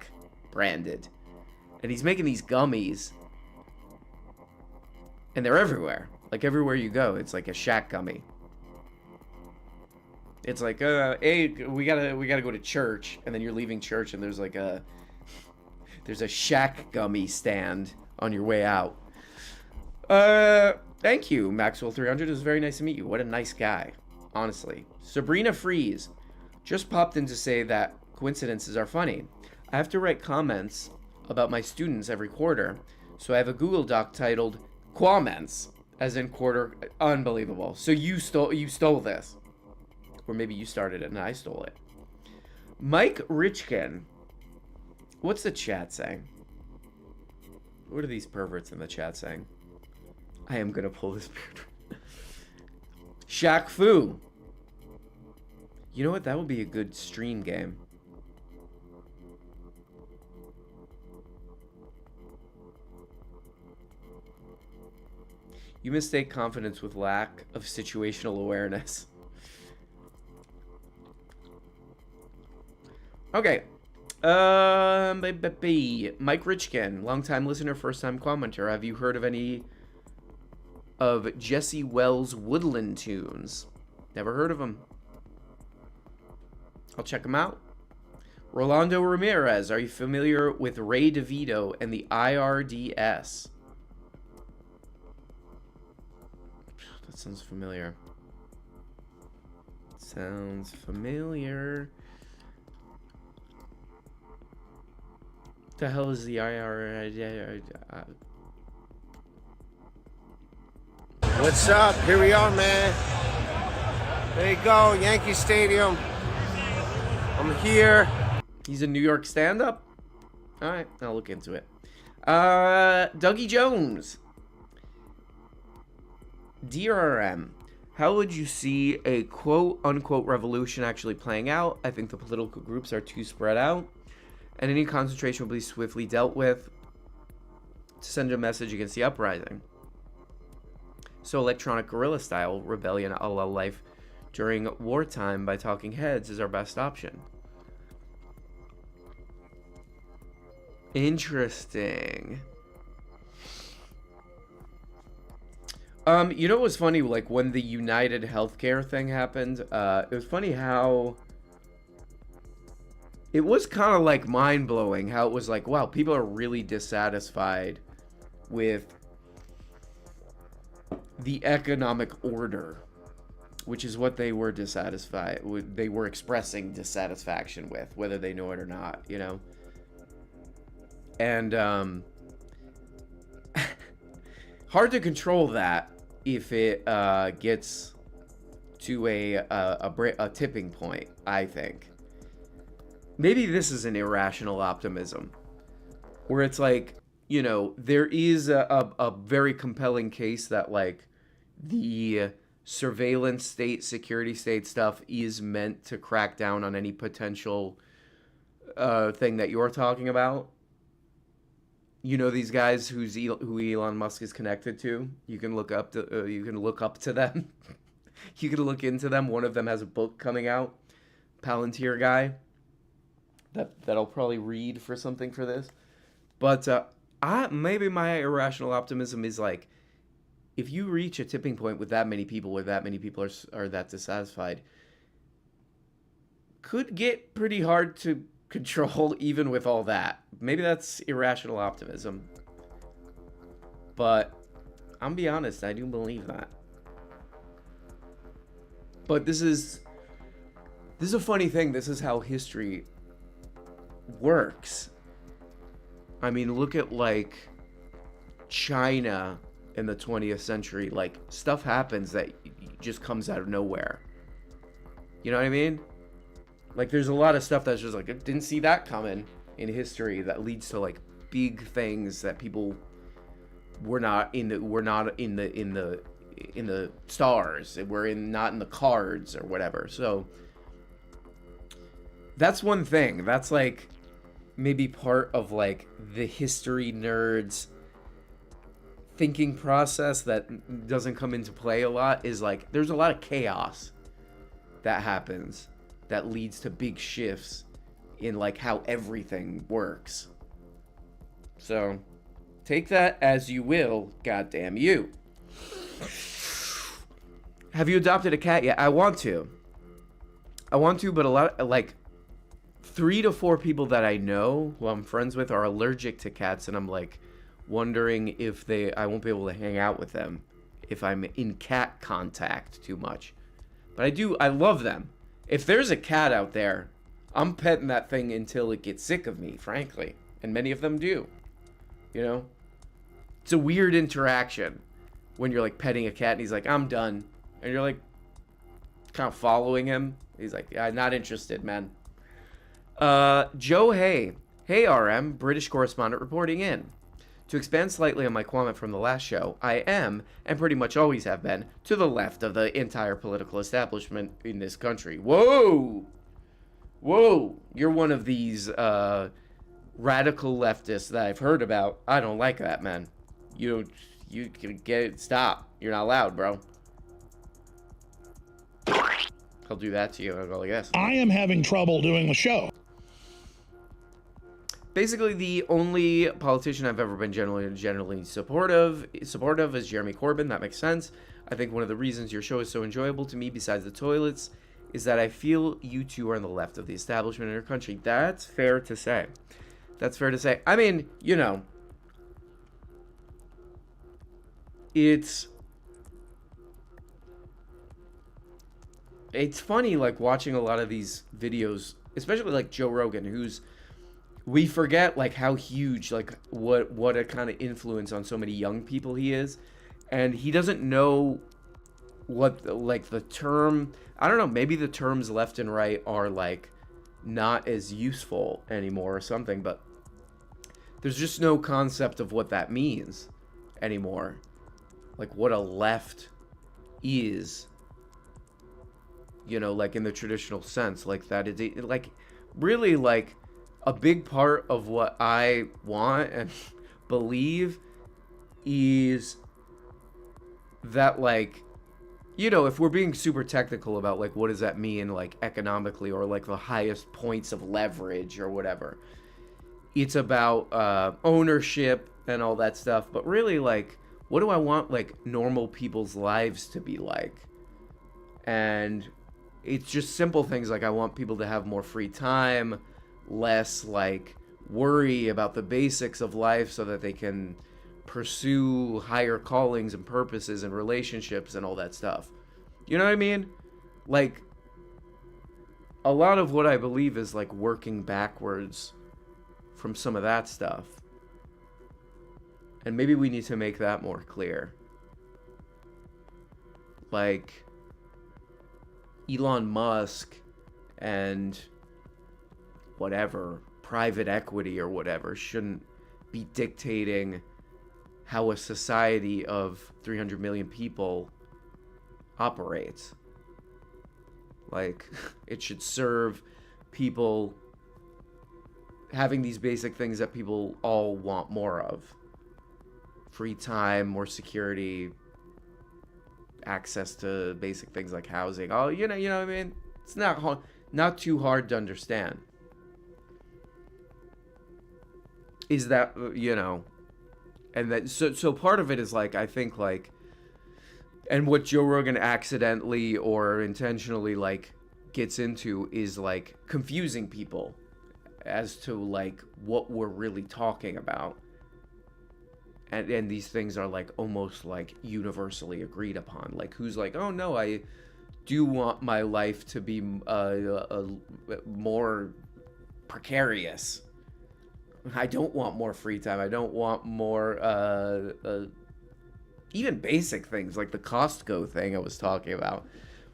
branded. And he's making these gummies, and they're everywhere. Like everywhere you go, it's like a Shaq gummy. It's like, hey, we gotta go to church, and then you're leaving church, and there's a Shaq gummy stand on your way out. Thank you, Maxwell 300. It was very nice to meet you. What a nice guy, honestly. Sabrina Freeze just popped in to say that coincidences are funny. I have to write comments about my students every quarter, so I have a Google Doc titled Quamments, as in quarter. Unbelievable. So you stole this, or maybe you started it and I stole it. Mike Richkin, what's the chat saying? What are these perverts in the chat saying? I am gonna pull this beard. Shaq Fu. You know what? That would be a good stream game. You mistake confidence with lack of situational awareness. Okay. Mike Richkin, longtime listener, first time commenter. Have you heard of any of Jesse Wells' Woodland tunes? Never heard of them. I'll check them out. Rolando Ramirez, are you familiar with Ray DeVito and the IRDS? That sounds familiar. Sounds familiar. What the hell is the IRDS? What's up? Here we are, man. There you go, Yankee Stadium. I'm here. He's a New York stand-up? Alright, I'll look into it. Dougie Jones. DRM. How would you see a quote-unquote revolution actually playing out? I think the political groups are too spread out, and any concentration will be swiftly dealt with to send a message against the uprising. So electronic guerrilla style rebellion a la life during wartime by talking heads is our best option. Interesting. You know what was funny? Like when the United Healthcare thing happened, it was funny how it was kind of like mind-blowing how it was like, wow, people are really dissatisfied with the economic order, which is what they were dissatisfied with. They were expressing dissatisfaction with, whether they know it or not, you know? And hard to control that if it gets to a tipping point, I think. Maybe this is an irrational optimism, where it's like, you know, there is a very compelling case that, like, the surveillance state, security state stuff is meant to crack down on any potential thing that you're talking about. You know, these guys who Elon Musk is connected to. You can look up to them. You can look into them. One of them has a book coming out, Palantir guy. That I'll probably read for something for this. But maybe my irrational optimism is like, if you reach a tipping point with that many people, where that many people are that dissatisfied, could get pretty hard to control even with all that. Maybe that's irrational optimism. But I'm be honest, I do believe that. But this is a funny thing. This is how history works. I mean, look at, like, China in the 20th century. Like, stuff happens that just comes out of nowhere. You know what I mean? Like, there's a lot of stuff that's just like, I didn't see that coming in history, that leads to, like, big things that people were not in the stars, we're not in the cards or whatever. So that's one thing. That's, like, maybe part of, like, the history nerds thinking process that doesn't come into play a lot, is like, there's a lot of chaos that happens that leads to big shifts in, like, how everything works. So take that as you will, goddamn you. Have you adopted a cat yet? I want to, but a lot, like, 3 to 4 people that I know, who I'm friends with, are allergic to cats, and I'm, like, wondering if I won't be able to hang out with them if I'm in cat contact too much. But I love them. If there's a cat out there, I'm petting that thing until it gets sick of me, frankly. And many of them do. You know? It's a weird interaction when you're, like, petting a cat and he's like, I'm done. And you're, like, kind of following him. He's like, yeah, not interested, man. Joe Hay. Hey, RM, British correspondent reporting in. To expand slightly on my comment from the last show, I am, and pretty much always have been, to the left of the entire political establishment in this country. Whoa! Whoa! You're one of these radical leftists that I've heard about. I don't like that, man. You can get it. Stop. You're not allowed, bro. I'll do that to you, I guess. I am having trouble doing the show. Basically, the only politician I've ever been generally supportive is Jeremy Corbyn. That makes sense. I think one of the reasons your show is so enjoyable to me, besides the toilets, is that I feel you two are on the left of the establishment in our country. That's fair to say. That's fair to say. I mean, you know, it's funny, like, watching a lot of these videos, especially like Joe Rogan, we forget, like, how huge, like, what a kind of influence on so many young people he is. And he doesn't know what, like, the term, I don't know, maybe the terms left and right are, like, not as useful anymore or something, but there's just no concept of what that means anymore. Like, what a left is, you know, like, in the traditional sense, like, that is, like, really, like, a big part of what I want and believe is that, like, you know, if we're being super technical about, like, what does that mean, like, economically, or, like, the highest points of leverage or whatever, it's about ownership and all that stuff. But really, like, what do I want, like, normal people's lives to be like? And it's just simple things like I want people to have more free time, less, like, worry about the basics of life so that they can pursue higher callings and purposes and relationships and all that stuff. You know what I mean? Like, a lot of what I believe is, like, working backwards from some of that stuff. And maybe we need to make that more clear. Like, Elon Musk and whatever, private equity or whatever, shouldn't be dictating how a society of 300 million people operates. Like, it should serve people having these basic things that people all want more of. Free time, more security, access to basic things like housing. Oh, you know what I mean? It's not too hard to understand. Is that, and that, so part of it is like, I think like, and what Joe Rogan accidentally or intentionally like gets into is like confusing people as to like what we're really talking about. And these things are like almost like universally agreed upon. Like, who's like, oh no, I do want my life to be more precarious. I don't want more free time. I don't want more even basic things like the Costco thing I was talking about,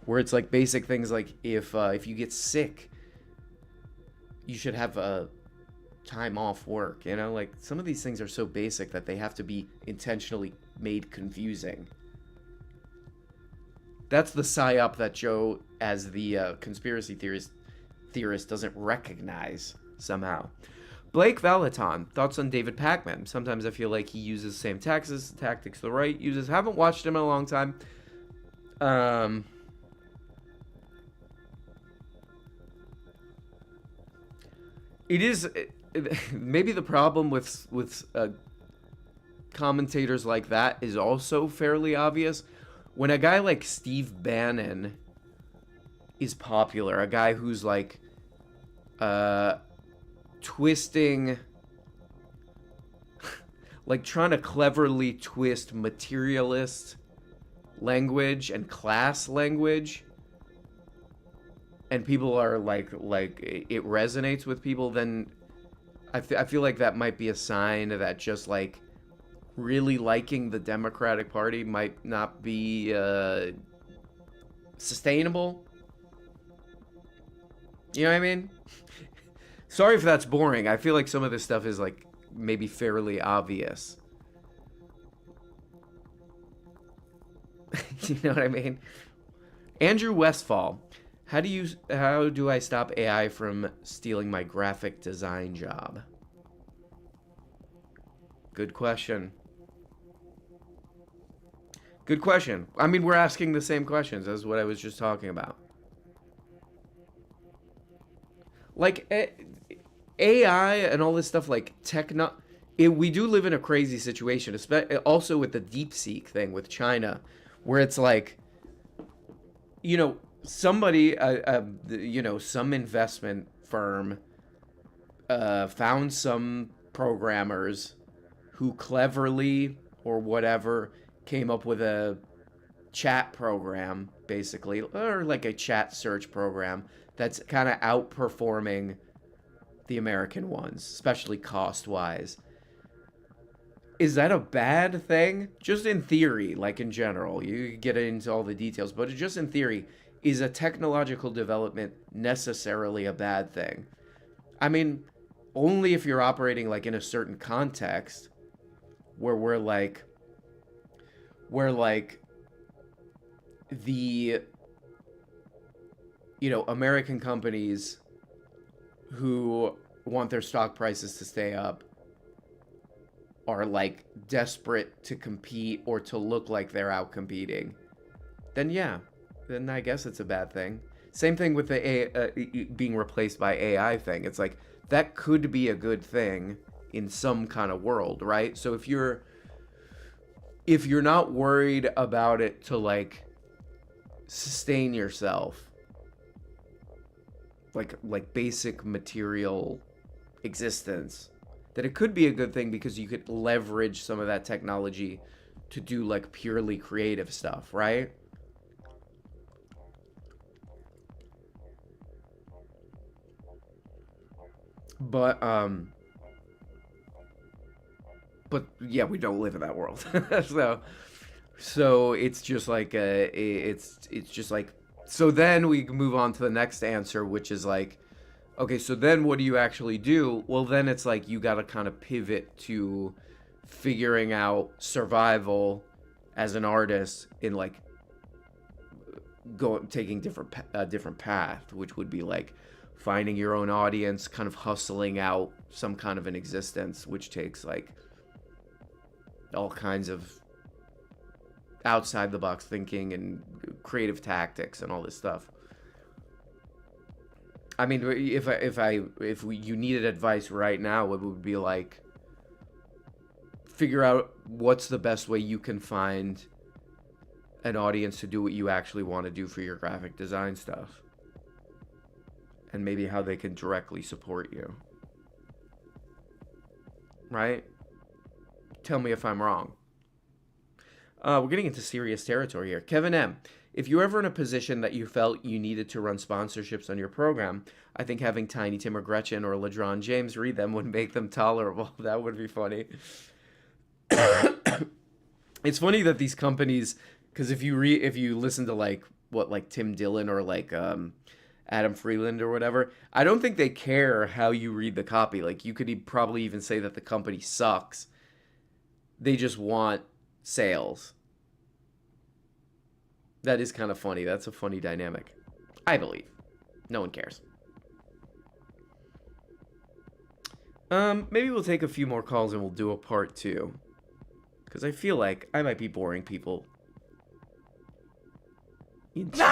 where it's like basic things like if you get sick, you should have time off work, like some of these things are so basic that they have to be intentionally made confusing. That's the psyop that Joe, as the conspiracy theorist, doesn't recognize somehow. Blake Valaton, thoughts on David Pakman? Sometimes I feel like he uses the same tactics the right uses. Haven't watched him in a long time. It is maybe the problem with commentators like that is also fairly obvious. When a guy like Steve Bannon is popular, a guy who's like twisting, like trying to cleverly twist materialist language and class language, and people are like it resonates with people, then I feel like that might be a sign that just like really liking the Democratic Party might not be sustainable. You know what I mean? Sorry if that's boring. I feel like some of this stuff is like maybe fairly obvious. You know what I mean? Andrew Westfall, how do I stop AI from stealing my graphic design job? Good question. Good question. I mean, we're asking the same questions as what I was just talking about. Like, AI and all this stuff, like, we do live in a crazy situation, especially also with the DeepSeek thing with China, where it's like, somebody, some investment firm found some programmers who cleverly or whatever came up with a chat program, basically, or like a chat search program that's kind of outperforming the American ones, especially cost-wise. Is that a bad thing? Just in theory, like in general. You get into all the details, but just in theory, is a technological development necessarily a bad thing? I mean, only if you're operating like in a certain context where we're like the American companies who want their stock prices to stay up are like desperate to compete or to look like they're out competing, then yeah, then I guess it's a bad thing. Same thing with the being replaced by AI thing. It's like that could be a good thing in some kind of world, right? So if you're not worried about it to like sustain yourself, like basic material existence, that it could be a good thing because you could leverage some of that technology to do like purely creative stuff, right? but yeah, we don't live in that world. So it's just like it's just like, so then we move on to the next answer, which is like, okay, so then what do you actually do? Well, then it's like you got to kind of pivot to figuring out survival as an artist in like taking different path, which would be like finding your own audience, kind of hustling out some kind of an existence, which takes like all kinds of outside the box thinking and creative tactics and all this stuff. I mean, if you needed advice right now, it would be like, figure out what's the best way you can find an audience to do what you actually want to do for your graphic design stuff, and maybe how they can directly support you. Right? Tell me if I'm wrong. We're getting into serious territory here. Kevin M., if you were ever in a position that you felt you needed to run sponsorships on your program, I think having Tiny Tim or Gretchen or LeBron James read them would make them tolerable. That would be funny. It's funny that these companies, because if you listen to like Tim Dillon or like Adam Freeland or whatever, I don't think they care how you read the copy. Like, you could probably even say that the company sucks. They just want sales. That is kind of funny. That's a funny dynamic, I believe. No one cares. Maybe we'll take a few more calls and we'll do a part 2. Because I feel like I might be boring people into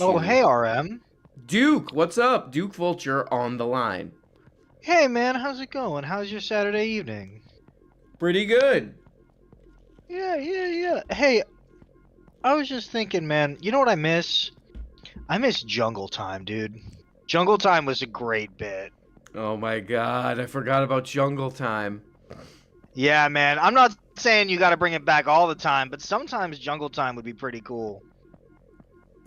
Oh, hey, RM. Duke, what's up? Duke Vulture on the line. Hey, man, how's it going? How's your Saturday evening? Pretty good. Yeah. Hey, I was just thinking, man, you know what I miss? I miss Jungle Time, dude. Jungle Time was a great bit. Oh my god, I forgot about Jungle Time. Yeah, man, I'm not saying you gotta bring it back all the time, but sometimes Jungle Time would be pretty cool.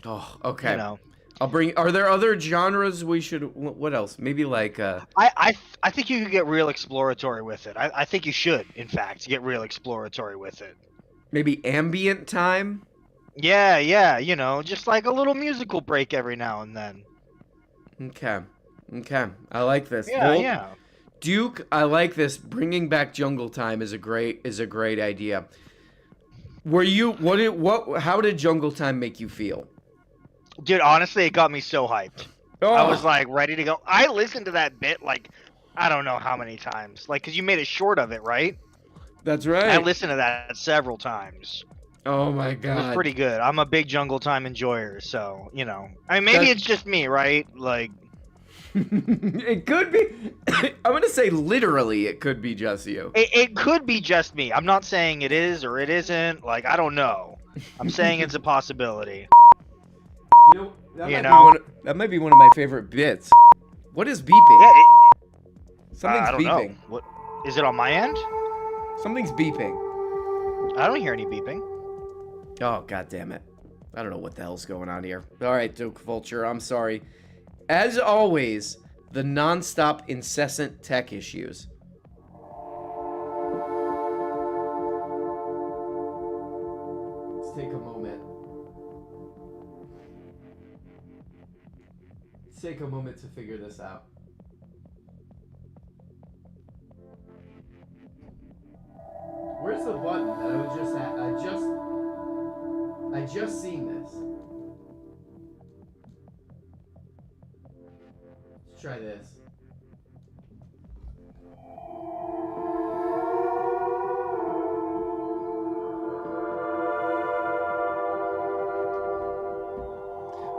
Oh, okay. You know. Are there other genres we should, what else? Maybe like, I think you could get real exploratory with it. I think you should, in fact, get real exploratory with it. Maybe ambient time? Yeah, you know, just like a little musical break every now and then. Okay. I like this. Yeah. Duke, I like this. Bringing back Jungle Time is a great idea. How did Jungle Time make you feel? Dude, honestly, it got me so hyped. Oh. I was like ready to go. I listened to that bit like I don't know how many times. Like, cause you made a short of it, right? That's right. I listened to that several times. Oh my god. It was pretty good. I'm a big Jungle Time enjoyer, so you know. I mean, maybe it's just me, right? Like, it could be. I'm gonna say literally, it could be just you. It could be just me. I'm not saying it is or it isn't. Like, I don't know. I'm saying it's a possibility. That might be one of my favorite bits. What is beeping? Yeah, Something's I don't beeping. know. What is it on my end? Something's beeping. I don't hear any beeping. Oh, god damn it. I don't know what the hell's going on here. Alright, Duke Vulture, I'm sorry. As always, the non-stop, incessant tech issues. Let's take a moment. Let's take a moment to figure this out. Where's the button that I was just at? I just seen this. Let's try this.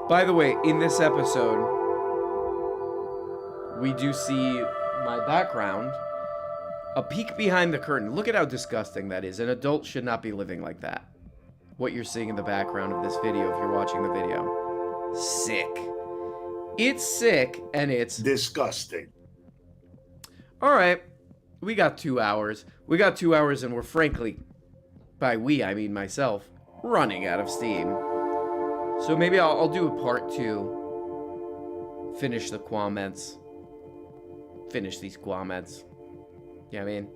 By the way, in this episode, we do see my background. A peek behind the curtain. Look at how disgusting that is. An adult should not be living like that. What you're seeing in the background of this video, if you're watching the video. Sick. It's sick, and it's disgusting. Alright. We got 2 hours. We got 2 hours, and we're frankly, by we, I mean myself, running out of steam. So maybe I'll do a part 2. Finish the comments. Finish these comments. Yeah, I mean,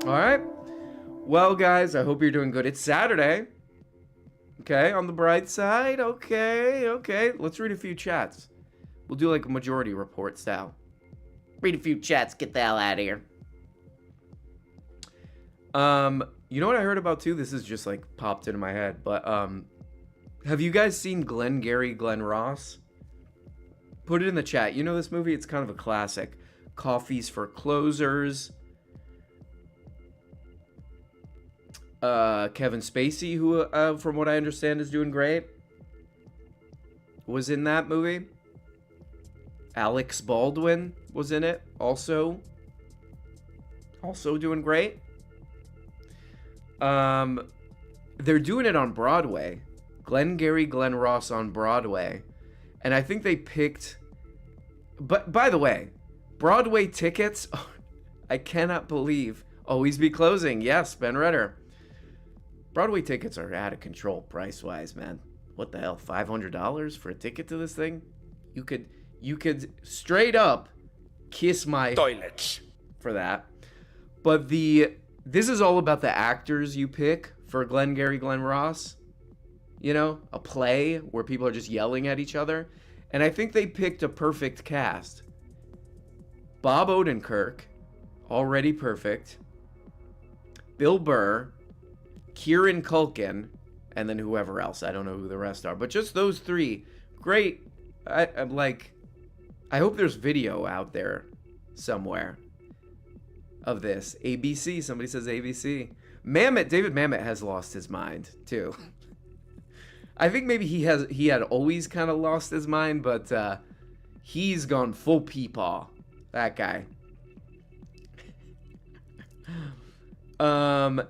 All right. Well, guys, I hope you're doing good. It's Saturday. Okay, on the bright side. Okay. Let's read a few chats. We'll do like a majority report style. Read a few chats. Get the hell out of here. You know what I heard about too? This is just like popped into my head, but have you guys seen Glengarry Glen Ross? Put it in the chat. You know this movie? It's kind of a classic. Coffees for Closers. Kevin Spacey, who from what I understand is doing great, was in that movie. Alex Baldwin was in it, also doing great. They're doing it on Broadway. Glengarry Glen Ross on Broadway. And I think they picked... But, by the way, Broadway tickets, I cannot believe, always be closing. Yes, Ben Redder. Broadway tickets are out of control price-wise, man. What the hell, $500 for a ticket to this thing? You could straight up kiss my... toilets. For that. But this is all about the actors you pick for Glengarry Glen Ross. You know, a play where people are just yelling at each other. And I think they picked a perfect cast. Bob Odenkirk, already perfect. Bill Burr, Kieran Culkin, and then whoever else. I don't know who the rest are. But just those three. Great. I'm like, I hope there's video out there somewhere of this. ABC. Somebody says ABC. David Mamet has lost his mind, too. I think maybe he had always kind of lost his mind, but he's gone full peepaw. That guy.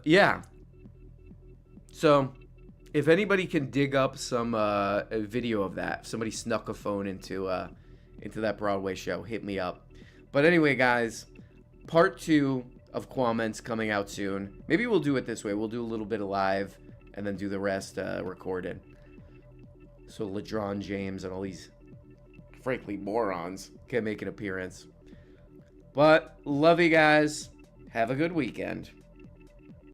Yeah. So, if anybody can dig up some a video of that, if somebody snuck a phone into that Broadway show, hit me up. But anyway, guys, part 2 of Quamment's coming out soon. Maybe we'll do it this way. We'll do a little bit of live and then do the rest recorded. So LeBron James and all these, frankly, morons can make an appearance. But love you guys. Have a good weekend.